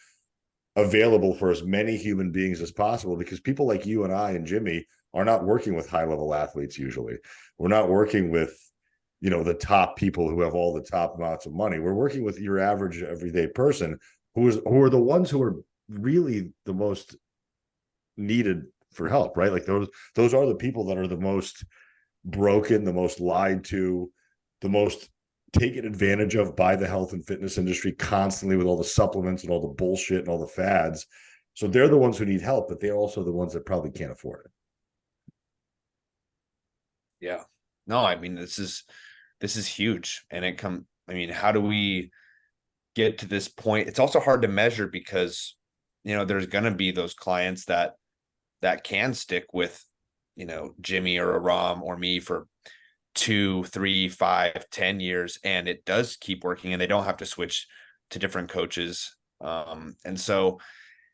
available for as many human beings as possible? Because people like you and I and Jimmy are not working with high-level athletes usually. We're not working with, the top people who have all the top amounts of money. We're working with your average everyday person who are the ones who are really the most needed for help, right? Like those are the people that are the most broken, the most lied to, the most taken advantage of by the health and fitness industry constantly with all the supplements and all the bullshit and all the fads. So they're the ones who need help, but they're also the ones that probably can't afford it. Yeah. No, I mean, this is huge. And how do we get to this point? It's also hard to measure because, there's going to be those clients that can stick with, Jimmy or Aram or me for 2, 3, 5, 10 years, and it does keep working and they don't have to switch to different coaches. And so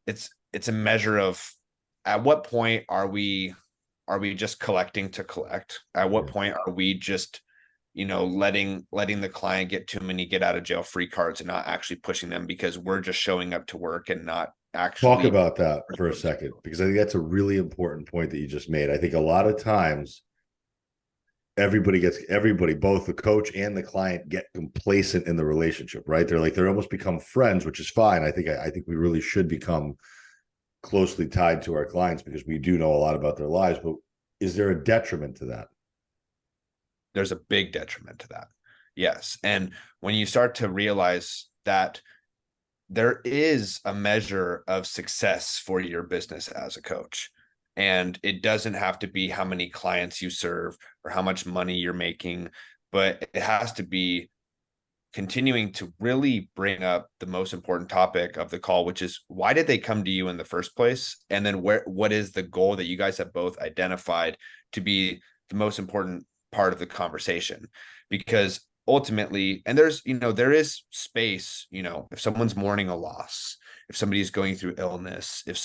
it's a measure of, at what point are we just collecting to collect? At what point are we just, letting the client get too many get out of jail free cards and not actually pushing them because we're just showing up to work and not actually talk about that for a second, because I think that's a really important point that you just made. I think a lot of times everybody, both the coach and the client, get complacent in the relationship, right? They're almost become friends, which is fine. I think we really should become closely tied to our clients because we do know a lot about their lives. But is there a detriment to that? There's a big detriment to that. Yes. And when you start to realize that there is a measure of success for your business as a coach, and it doesn't have to be how many clients you serve or how much money you're making, but it has to be continuing to really bring up the most important topic of the call, which is, why did they come to you in the first place? And then what is the goal that you guys have both identified to be the most important part of the conversation? Because ultimately, and there is space, if someone's mourning a loss, if somebody's going through illness, if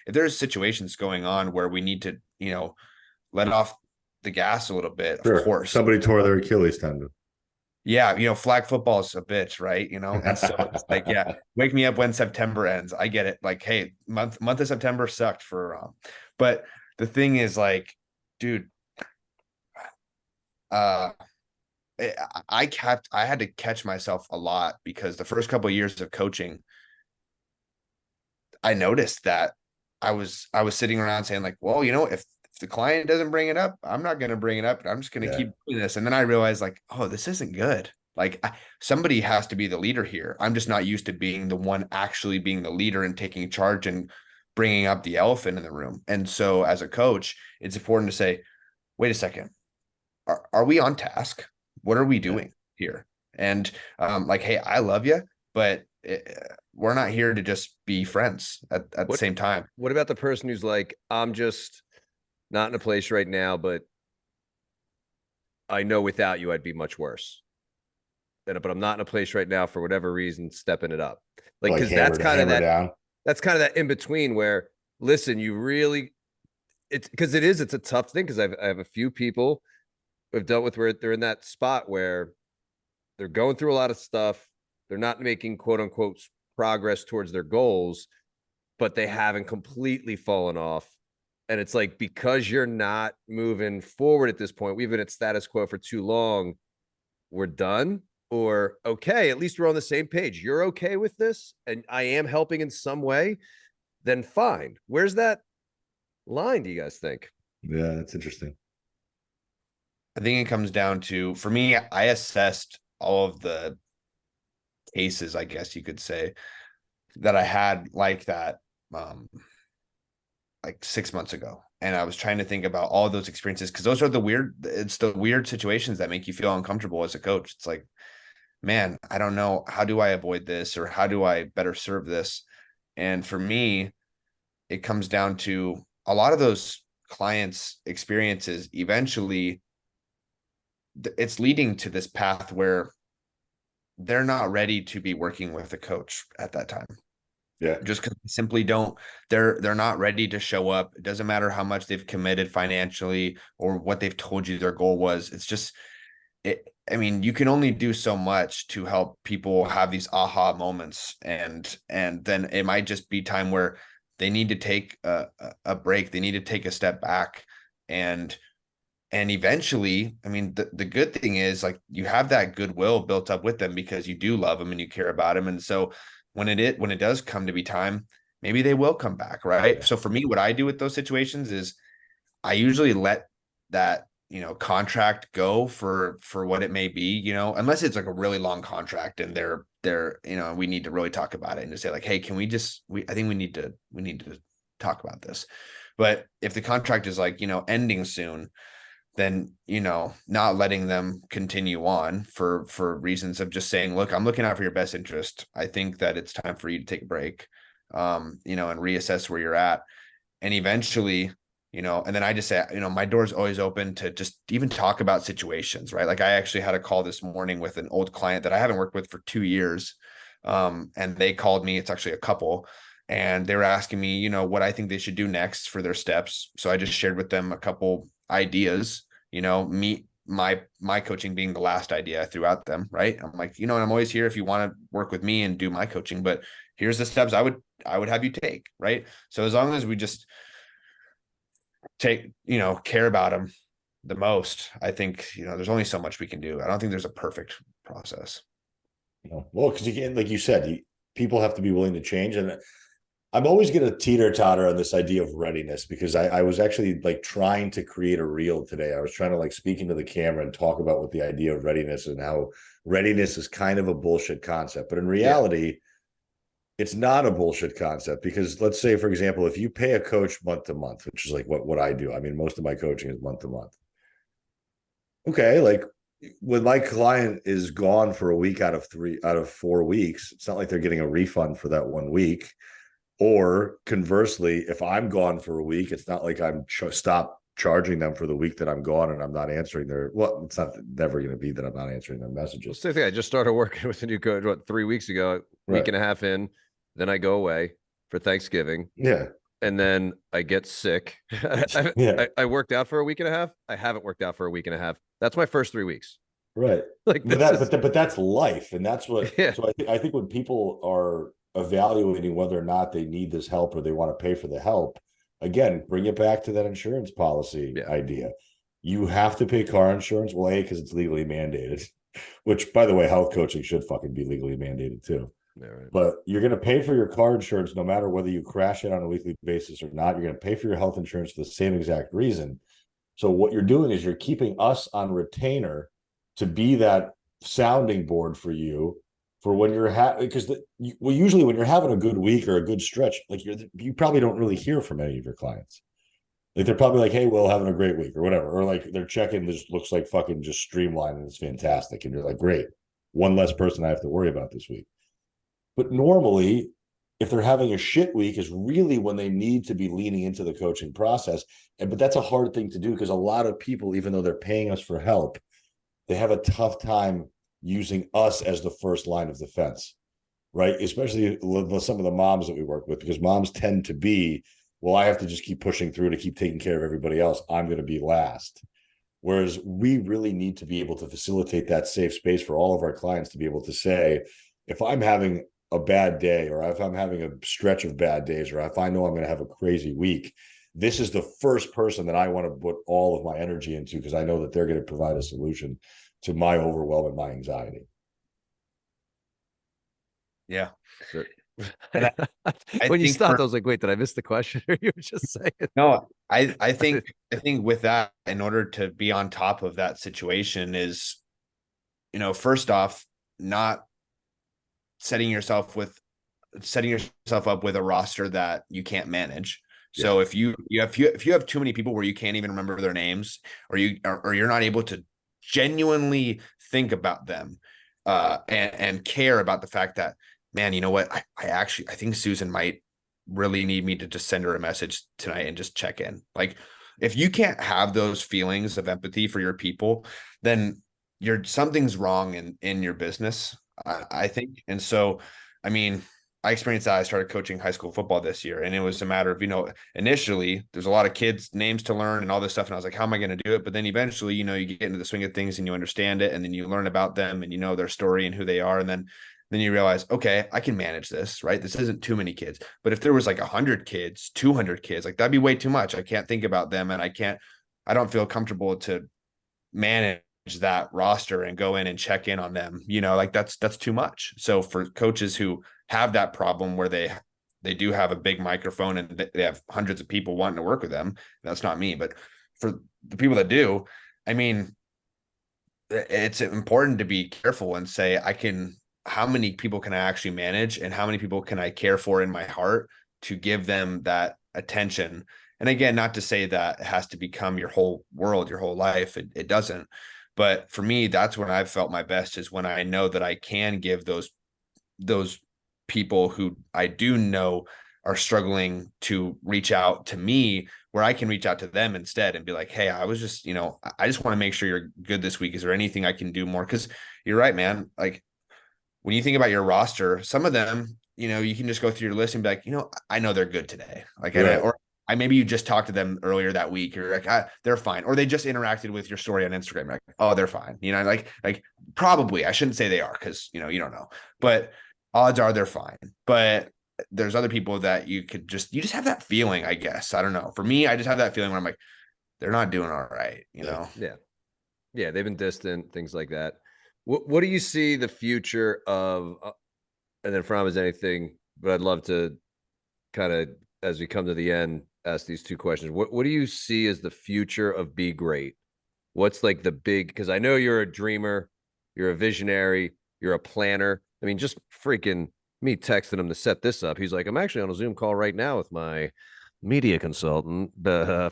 there's situations going on where we need to, let off the gas a little bit, sure. Of course. Somebody tore their Achilles tendon. Yeah, flag football is a bitch, right? And so it's like, yeah, wake me up when September ends. I get it. Like, hey, month of September sucked for but the thing is, like, dude, I had to catch myself a lot because the first couple of years of coaching, I noticed that I was sitting around saying, like, well, if the client doesn't bring it up, I'm not going to bring it up. I'm just going to keep doing this. And then I realized, like, oh, this isn't good. Like, somebody has to be the leader here. I'm just not used to being the one actually being the leader and taking charge and bringing up the elephant in the room. And so as a coach, it's important to say, wait a second, are we on task? What are we doing here? And like, hey, I love you, but we're not here to just be friends at the same time. What about the person who's like, I'm just not in a place right now, but I know without you, I'd be much worse. But I'm not in a place right now for whatever reason, stepping it up. Like, because that's kind of that in between where, listen, you really, it's a tough thing. Cause I have a few people who have dealt with where they're in that spot where they're going through a lot of stuff. They're not making quote unquote progress towards their goals, but they haven't completely fallen off. And it's like, because you're not moving forward at this point, we've been at status quo for too long, we're done. Or, okay, at least we're on the same page. You're okay with this, and I am helping in some way, then fine. Where's that line, do you guys think? Yeah, that's interesting. I think it comes down to, for me, I assessed all of the cases, I guess you could say, that I had like that, like 6 months ago. And I was trying to think about all those experiences, because those are the weird situations that make you feel uncomfortable as a coach. It's like, man, I don't know, how do I avoid this, or how do I better serve this? And for me, it comes down to a lot of those clients' experiences. Eventually, it's leading to this path where they're not ready to be working with a coach at that time. Yeah. Just because they simply don't, they're not ready to show up. It doesn't matter how much they've committed financially or what they've told you their goal was. It's just, you can only do so much to help people have these aha moments. And then it might just be time where they need to take a break. They need to take a step back. And eventually, the good thing is, like, you have that goodwill built up with them because you do love them and you care about them. And so when it does come to be time, maybe they will come back, right? So for me, what I do with those situations is I usually let that, contract go for what it may be, unless it's like a really long contract and they're, we need to really talk about it and just say like, hey, can I think we need to talk about this. But if the contract is like, ending soon, then, not letting them continue on for reasons of just saying, look, I'm looking out for your best interest. I think that it's time for you to take a break, and reassess where you're at. And eventually, and then I just say, my door's always open to just even talk about situations, right? Like I actually had a call this morning with an old client that I haven't worked with for 2 years. And they called me, it's actually a couple, and they were asking me, what I think they should do next for their steps. So I just shared with them a couple ideas, my coaching being the last idea I threw out them, right? I'm like, and I'm always here if you want to work with me and do my coaching, but here's the steps I would have you take, right? So as long as we just care about them the most, I think, there's only so much we can do. I don't think there's a perfect process. Well, because like you said, people have to be willing to change. And I'm always going to teeter-totter on this idea of readiness, because I was actually like trying to create a reel today. I was trying to like speak into the camera and talk about what the idea of readiness and how readiness is kind of a bullshit concept. But in reality, it's not a bullshit concept, because let's say, for example, if you pay a coach month to month, which is like what I do. I mean, most of my coaching is month to month. Okay, like when my client is gone for a week out of 4 weeks, it's not like they're getting a refund for that 1 week. Or conversely, if I'm gone for a week, it's not like I'm stop charging them for the week that I'm gone and I'm not answering it's not never going to be that I'm not answering their messages. Same thing. I just started working with a new coach, 3 weeks ago, week and a half in. Then I go away for Thanksgiving. Yeah. And then I get sick. I worked out for a week and a half. I haven't worked out for a week and a half. That's my first 3 weeks. Right. But that's life. And that's what, so I think when people are evaluating whether or not they need this help or they want to pay for the help, again, bring it back to that insurance policy idea. You have to pay car insurance. Well, because it's legally mandated, which, by the way, health coaching should fucking be legally mandated too. Yeah, right. But you're going to pay for your car insurance no matter whether you crash it on a weekly basis or not. You're going to pay for your health insurance for the same exact reason. So what you're doing is you're keeping us on retainer to be that sounding board for you for when you're because usually when you're having a good week or a good stretch, like you probably don't really hear from any of your clients. Like they're probably like, hey, Will, having a great week or whatever. Or like their check-in just looks like fucking just streamlined and it's fantastic. And you're like, great, one less person I have to worry about this week. But normally, if they're having a shit week is really when they need to be leaning into the coaching process. But that's a hard thing to do because a lot of people, even though they're paying us for help, they have a tough time using us as the first line of defense, right? Especially some of the moms that we work with, because moms tend to be, well, I have to just keep pushing through to keep taking care of everybody else. I'm going to be last. Whereas we really need to be able to facilitate that safe space for all of our clients to be able to say, if I'm having a bad day, or if I'm having a stretch of bad days, or if I know I'm going to have a crazy week, this is the first person that I want to put all of my energy into, because I know that they're going to provide a solution to my overwhelm and my anxiety. Yeah. When you stopped, I was like, wait, did I miss the question? Or you were just saying? No, I think with that, in order to be on top of that situation is, first off, not setting yourself up with a roster that you can't manage. So if you have too many people where you can't even remember their names, or you're not able to genuinely think about them and care about the fact that, man, you know what, I think Susan might really need me to just send her a message tonight and just check in. Like, if you can't have those feelings of empathy for your people, then something's wrong in your business, I think. And so, I mean, I experienced that. I started coaching high school football this year, and it was a matter of, initially there's a lot of kids' names to learn and all this stuff. And I was like, how am I going to do it? But then eventually, you get into the swing of things and you understand it, and then you learn about them and their story and who they are. And then you realize, okay, I can manage this, right? This isn't too many kids. But if there was like 100 kids, 200 kids, like that'd be way too much. I can't think about them, and I don't feel comfortable to manage that roster and go in and check in on them, like that's too much. So for coaches who have that problem where they they do have a big microphone and they have hundreds of people wanting to work with them. That's not me, but for the people that do, I mean, it's important to be careful and say, how many people can I actually manage and how many people can I care for in my heart to give them that attention? And again, not to say that it has to become your whole world, your whole life. It doesn't. But for me, that's when I've felt my best, is when I know that I can give those people who I do know are struggling to reach out to me, where I can reach out to them instead and be like, hey, I was just, I just want to make sure you're good this week. Is there anything I can do more? Because you're right, man. Like, when you think about your roster, some of them, you can just go through your list and be like, I know they're good today. Like, right. Maybe you just talked to them earlier that week. You're like, they're fine. Or they just interacted with your story on Instagram. Like, oh, they're fine. Like probably, I shouldn't say they are, because, you don't know, but odds are they're fine. But there's other people that you just have that feeling, I guess. I don't know. For me, I just have that feeling where I'm like, they're not doing all right, know? Yeah. Yeah. They've been distant, things like that. What do you see the future of, and then Fram is anything, but I'd love to kind of, as we come to the end, ask these two questions. What do you see as the future of Be Great? What's like the big, because I know you're a dreamer, you're a visionary, you're a planner. I mean, just freaking me texting him to set this up. He's like, I'm actually on a Zoom call right now with my media consultant,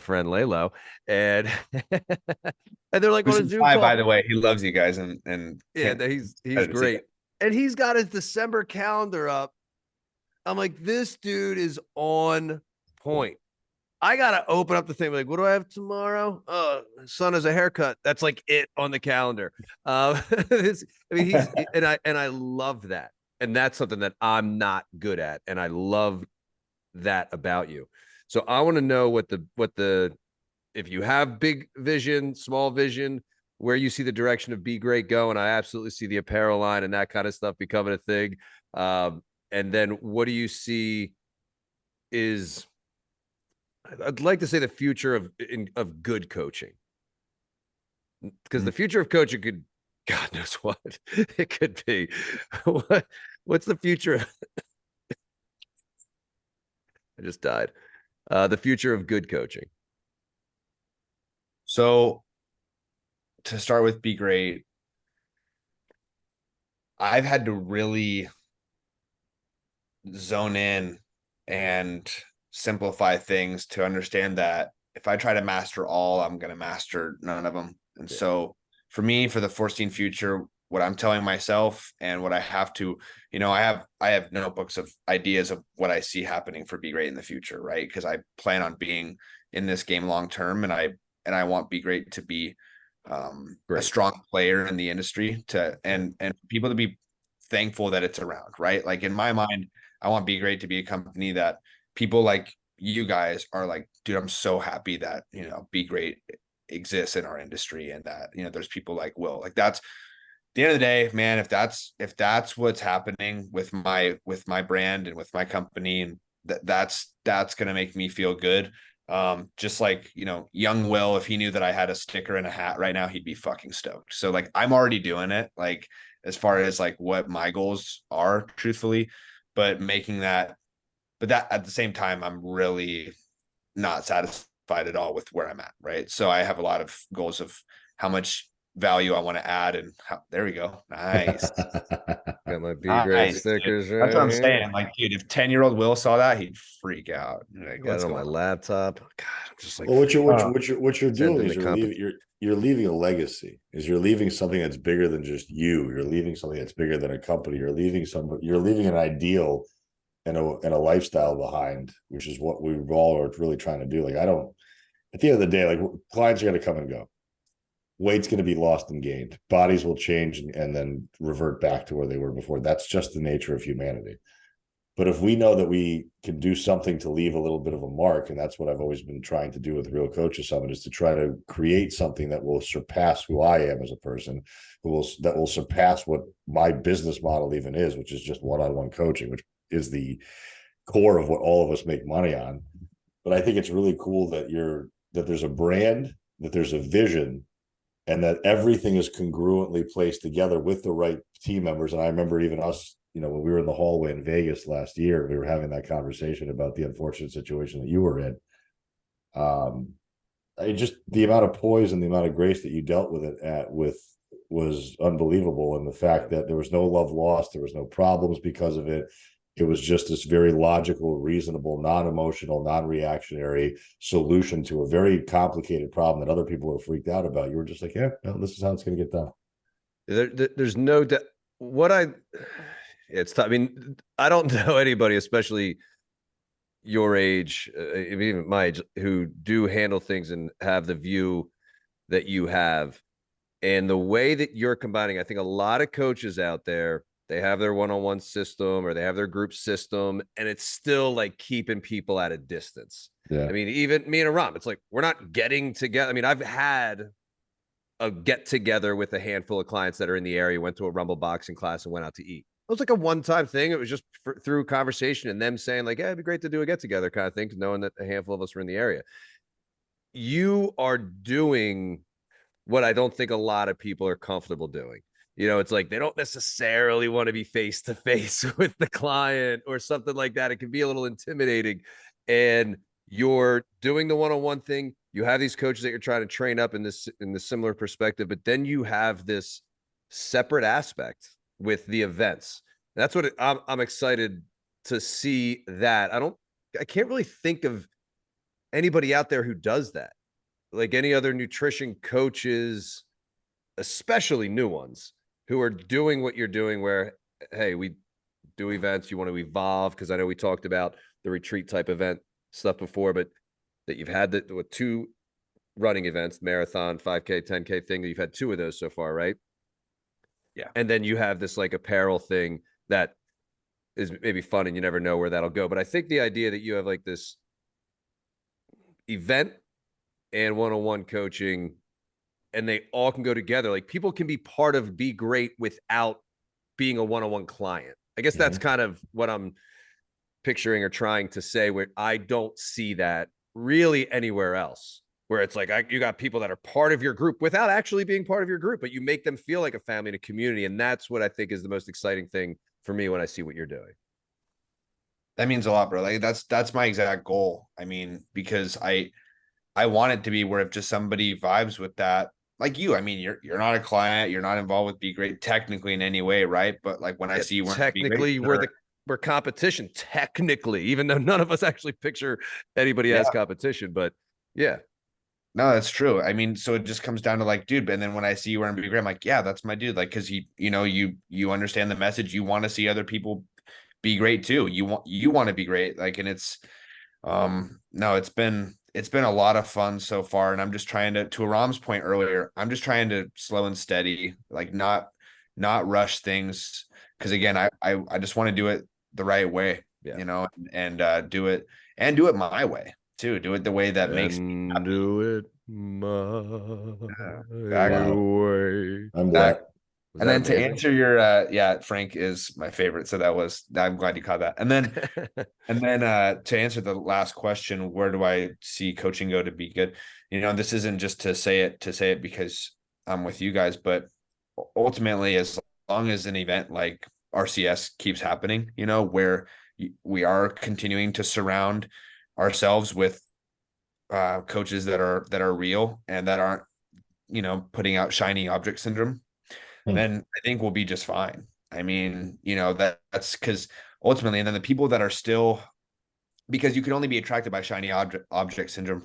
friend Lalo, and and they're like, on a Zoom call. By the way, he loves you guys, and yeah, he's great, and he's got his December calendar up. I'm like, this dude is on point. I gotta open up the thing, like, what do I have tomorrow? Son has a haircut. That's like it on the calendar. I mean, I love that, and that's something that I'm not good at, and I love that about you. So I want to know what the if you have big vision, small vision, where you see the direction of Be Great go, and I absolutely see the apparel line and that kind of stuff becoming a thing. And then what do you see is, I'd like to say, the future of good coaching, because the future of coaching could, God knows what it could be. What's the future? I just died. The future of good coaching. So to start with Be Great, I've had to really zone in and simplify things to understand that if I try to master all, I'm going to master none of them. And so for me, for the foreseen future, what I'm telling myself and what I have to, I have notebooks of ideas of what I see happening for Be Great in the future, right? Because I plan on being in this game long term, and I want Be Great to be a strong player in the industry, and people to be thankful that it's around, right? Like, in my mind, I want Be Great to be a company that people like you guys are like, dude, I'm so happy that, Be Great exists in our industry, and that, there's people like Will. Like, that's the end of the day, man. If that's what's happening with my brand and with my company, and that's going to make me feel good. Just like, young Will, if he knew that I had a sticker and a hat right now, he'd be fucking stoked. So, like, I'm already doing it, like, as far as like what my goals are, truthfully, but that at the same time, I'm really not satisfied at all with where I'm at. Right. So I have a lot of goals of how much value I want to add, and there we go. Nice. Got my Be Great stickers. Right, that's what I'm saying. Like, dude, if 10-year-old Will saw that, he'd freak out. Like, got it on my laptop. God, I'm just like, well, what you're doing is you're leaving a legacy. You're leaving something that's bigger than just you. You're leaving something that's bigger than a company. You're leaving an ideal and a lifestyle behind, which is what we all are really trying to do. Like, at the end of the day, like, clients are going to come and go. Weight's going to be lost and gained. Bodies will change and then revert back to where they were before. That's just the nature of humanity. But if we know that we can do something to leave a little bit of a mark, and that's what I've always been trying to do with Real Coaches Summit, is to try to create something that will surpass who I am as a person, that will surpass what my business model even is, which is just one-on-one coaching, which is the core of what all of us make money on. But I think it's really cool that there's a brand, that there's a vision, and that everything is congruently placed together with the right team members. And I remember even us, when we were in the hallway in Vegas last year, we were having that conversation about the unfortunate situation that you were in. Just the amount of poise and the amount of grace that you dealt with it was unbelievable. And the fact that there was no love lost, there was no problems because of it. It was just this very logical, reasonable, non-emotional, non-reactionary solution to a very complicated problem that other people are freaked out about. You were just like, yeah, no, this is how it's going to get done. There's no doubt. It's tough. I mean, I don't know anybody, especially your age, even my age, who do handle things and have the view that you have. And the way that you're combining, I think a lot of coaches out there, they have their one-on-one system or they have their group system, and it's still like keeping people at a distance. Yeah. I mean, even me and Aram, it's like, we're not getting together. I mean, I've had a get together with a handful of clients that are in the area, went to a Rumble boxing class and went out to eat. It was like a one-time thing. It was just through conversation and them saying like, yeah, it'd be great to do a get together kind of thing, knowing that a handful of us were in the area. You are doing what I don't think a lot of people are comfortable doing. It's like they don't necessarily want to be face to face with the client or something like that. It can be a little intimidating. And you're doing the one-on-one thing. You have these coaches that you're trying to train up in this similar perspective, but then you have this separate aspect with the events. And that's what I'm excited to see that. I can't really think of anybody out there who does that. Like any other nutrition coaches, especially new ones, who are doing what you're doing, where, hey, we do events, you want to evolve, because I know we talked about the retreat type event stuff before, but that you've had with 2 running events, marathon, 5K, 10K thing, you've had 2 of those so far, right? Yeah. And then you have this like apparel thing that is maybe fun and you never know where that'll go. But I think the idea that you have like this event and one-on-one coaching, and they all can go together. Like people can be part of Be Great without being a one-on-one client. I guess that's kind of what I'm picturing or trying to say, where I don't see that really anywhere else, where it's like you got people that are part of your group without actually being part of your group, but you make them feel like a family and a community. And that's what I think is the most exciting thing for me when I see what you're doing. That means a lot, bro. Like that's my exact goal. I mean, because I want it to be where if just somebody vibes with that, like you, I mean, you're not a client, you're not involved with Be Great technically in any way, right? But like when I see you technically, we're competition, technically, even though none of us actually picture anybody as competition. But yeah. No, that's true. I mean, so it just comes down to like, dude, and then when I see you wearing Be Great, I'm like, yeah, that's my dude. Like, cause you understand the message. You want to see other people be great too. You want to be great. Like, and it's, no, it's been a lot of fun so far. And I'm just trying to Aram's point earlier, I'm just trying to slow and steady, like not rush things. Cause again, I just want to do it the right way, and do it my way too. Do it the way that makes me happy. Do it my way. I'm glad. And then to answer your Frank is my favorite. So I'm glad you caught that. And then to answer the last question, where do I see coaching go to be good? This isn't just to say it because I'm with you guys, but ultimately, as long as an event like RCS keeps happening, where we are continuing to surround ourselves with coaches that are real and that aren't, putting out shiny object syndrome, then I think we'll be just fine. I mean, that's because ultimately, and then the people that are still, because you can only be attracted by shiny object syndrome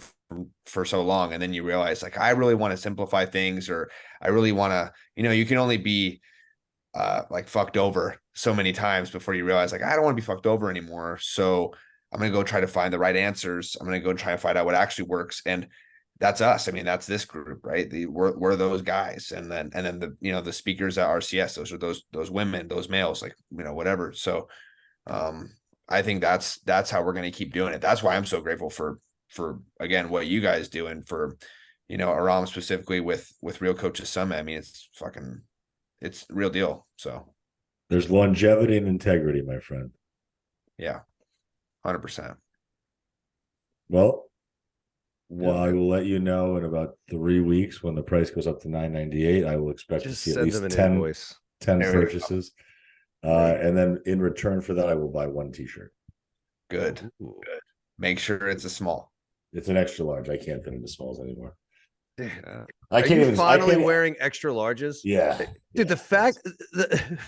for so long. And then you realize like, I really want to simplify things, or I really want to, you can only be like fucked over so many times before you realize like, I don't want to be fucked over anymore. So I'm going to go try to find the right answers. I'm going to go try and find out what actually works. And that's us. I mean, that's this group, right? We're those guys. And then the, the speakers at RCS, those are those women, those males, like, whatever. So, I think that's how we're going to keep doing it. That's why I'm so grateful for again, what you guys do. And for, Aram specifically with Real Coaches Summit. I mean, it's real deal. So there's longevity and integrity, my friend. Yeah. 100%. Well, Well, I will let you know in about 3 weeks when the price goes up to $9.98. I will expect Just to see at send least them an 10, invoice. 10 There we go. purchases. And then in return for that, I will buy one t-shirt. Good. Ooh. Good. Make sure it's a small. It's an extra large. I can't fit into smalls anymore. Yeah. I Are can't you even finally I can't, wearing extra larges? Yeah. Dude, the fact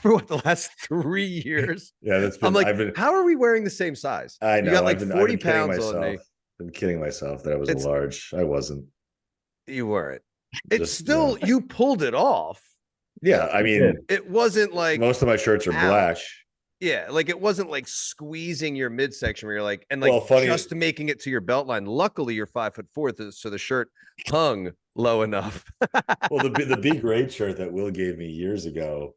for what, the last 3 years, Yeah, that's been I'm like, I've been how are we wearing the same size? I You know got like I've 40 been kidding pounds on myself. me. Been kidding myself that I was a It's- large. I wasn't. You weren't. It's Just, still, yeah. you pulled it off. Yeah, I mean, It wasn't like, most of my shirts are ow. black. Yeah, like it wasn't like squeezing your midsection where you're like, and like Well, funny- just making it to your belt line. Luckily, you're 5'4", so the shirt hung low enough. Well, the Be Great shirt that Will gave me years ago,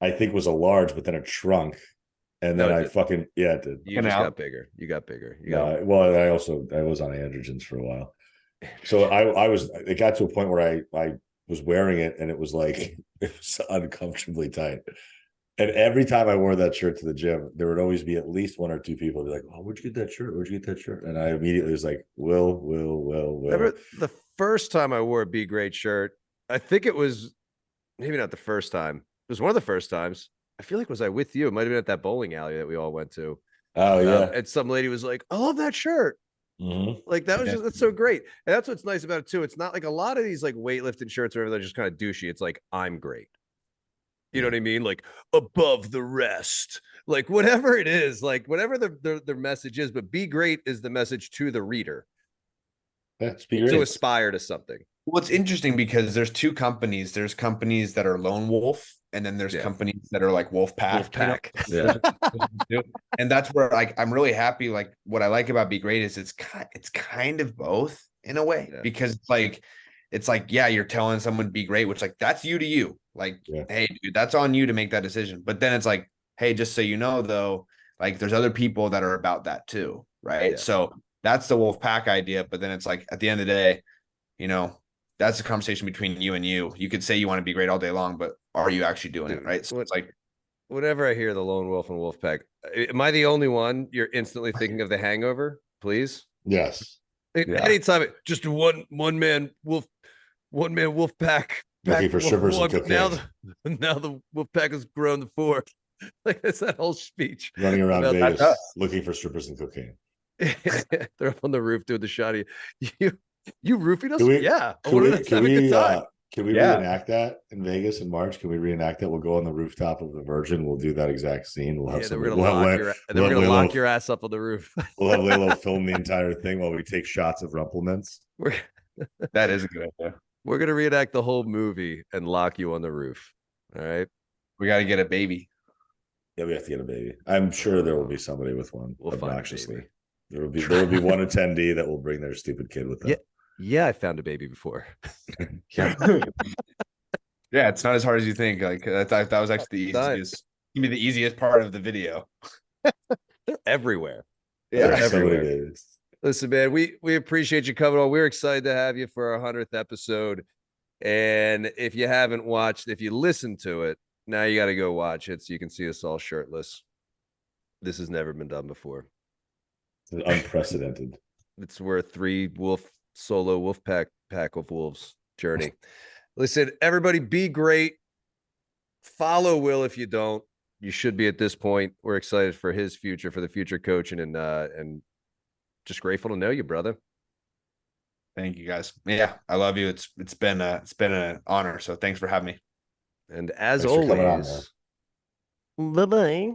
I think was a large, but then it shrunk. And No, then it I didn't. fucking You And just out. got bigger. You got bigger. You no, got well, I was on androgens for a while. So it got to a point where I was wearing it and it was like it was uncomfortably tight. And every time I wore that shirt to the gym, there would always be at least one or two people be like, "Oh, where'd you get that shirt? Where'd you get that shirt?" And I immediately was like, "Will." Remember the first time I wore a Be Great shirt? I think it was maybe not the first time. It was one of the first times. I feel like was I with you? It might have been at that bowling alley that we all went to. Oh yeah. And some lady was like, "I love that shirt." Mhm. Like that was just that's so great. And that's what's nice about it too. It's not like a lot of these like weightlifting shirts or whatever, they're just kind of douchey. It's like, I'm great. You know what I mean? Like above the rest, like whatever it is, like whatever their message is, but Be Great is the message to the reader Yeah, it's Be Great. to aspire to something. Well, it's interesting because there's two companies. There's companies that are lone wolf, and then there's Yeah. companies that are like wolf pack. Wolfpack. Yeah. And that's where like I'm really happy. Like what I like about Be Great is it's kind of both in a way, Yeah. because it's like yeah, you're telling someone to be great, which like that's you to you. Like, Yeah. hey, dude, that's on you to make that decision. But then it's like, hey, just so you know, though, like there's other people that are about that too, right? Yeah. So that's the wolf pack idea. But then it's like at the end of the day, you know, that's a conversation between you and you. You could say you want to be great all day long, but are you actually doing it, right? So it's like whenever I hear the lone wolf and wolf pack, am I the only one you're instantly thinking of The Hangover? Please. Yes. Yeah. Anytime, just one man wolf pack. Looking for strippers and cocaine. Now the wolf pack has grown to 4. Like that's that whole speech. Running around about Vegas that. looking for strippers and cocaine. They're up on the roof doing the shot of you. You roofied us? Can we- Yeah. I Can wanted we, us to can have a good we, time. can we Yeah. reenact that in Vegas in March? Can we reenact that? We'll go on the rooftop of the Virgin. We'll do that exact scene. We'll have Yeah, then somebody. we're gonna lock Laylo- your ass up on the roof. We'll have Laylo film the entire thing while we take shots of Rumplemans. that is a good idea. We're gonna reenact the whole movie and lock you on the roof. All right. We got to get a baby. Yeah, we have to get a baby. I'm sure there will be somebody with one. We'll find a obnoxiously. baby. There will be one attendee that will bring their stupid kid with them. Yeah. Yeah, I found a baby before. Yeah. Yeah, it's not as hard as you think. Like that was actually the Done. easiest. Give me the easiest part of the video. They're everywhere. Yeah, There's so many everywhere. babies. Listen, man, we appreciate you coming on. We're excited to have you for our 100th episode. And if you haven't watched, if you listened to it, now you got to go watch it so you can see us all shirtless. This has never been done before. It's unprecedented. It's where a 3 solo wolf pack of wolves journey. Listen, everybody, be great. Follow Will if you don't. You should be at this point. We're excited for his future, for the future coaching, and just grateful to know you, brother. Thank you guys. Yeah, I love you. It's been an honor. So thanks for having me. And as Thanks for coming on, always, bye-bye.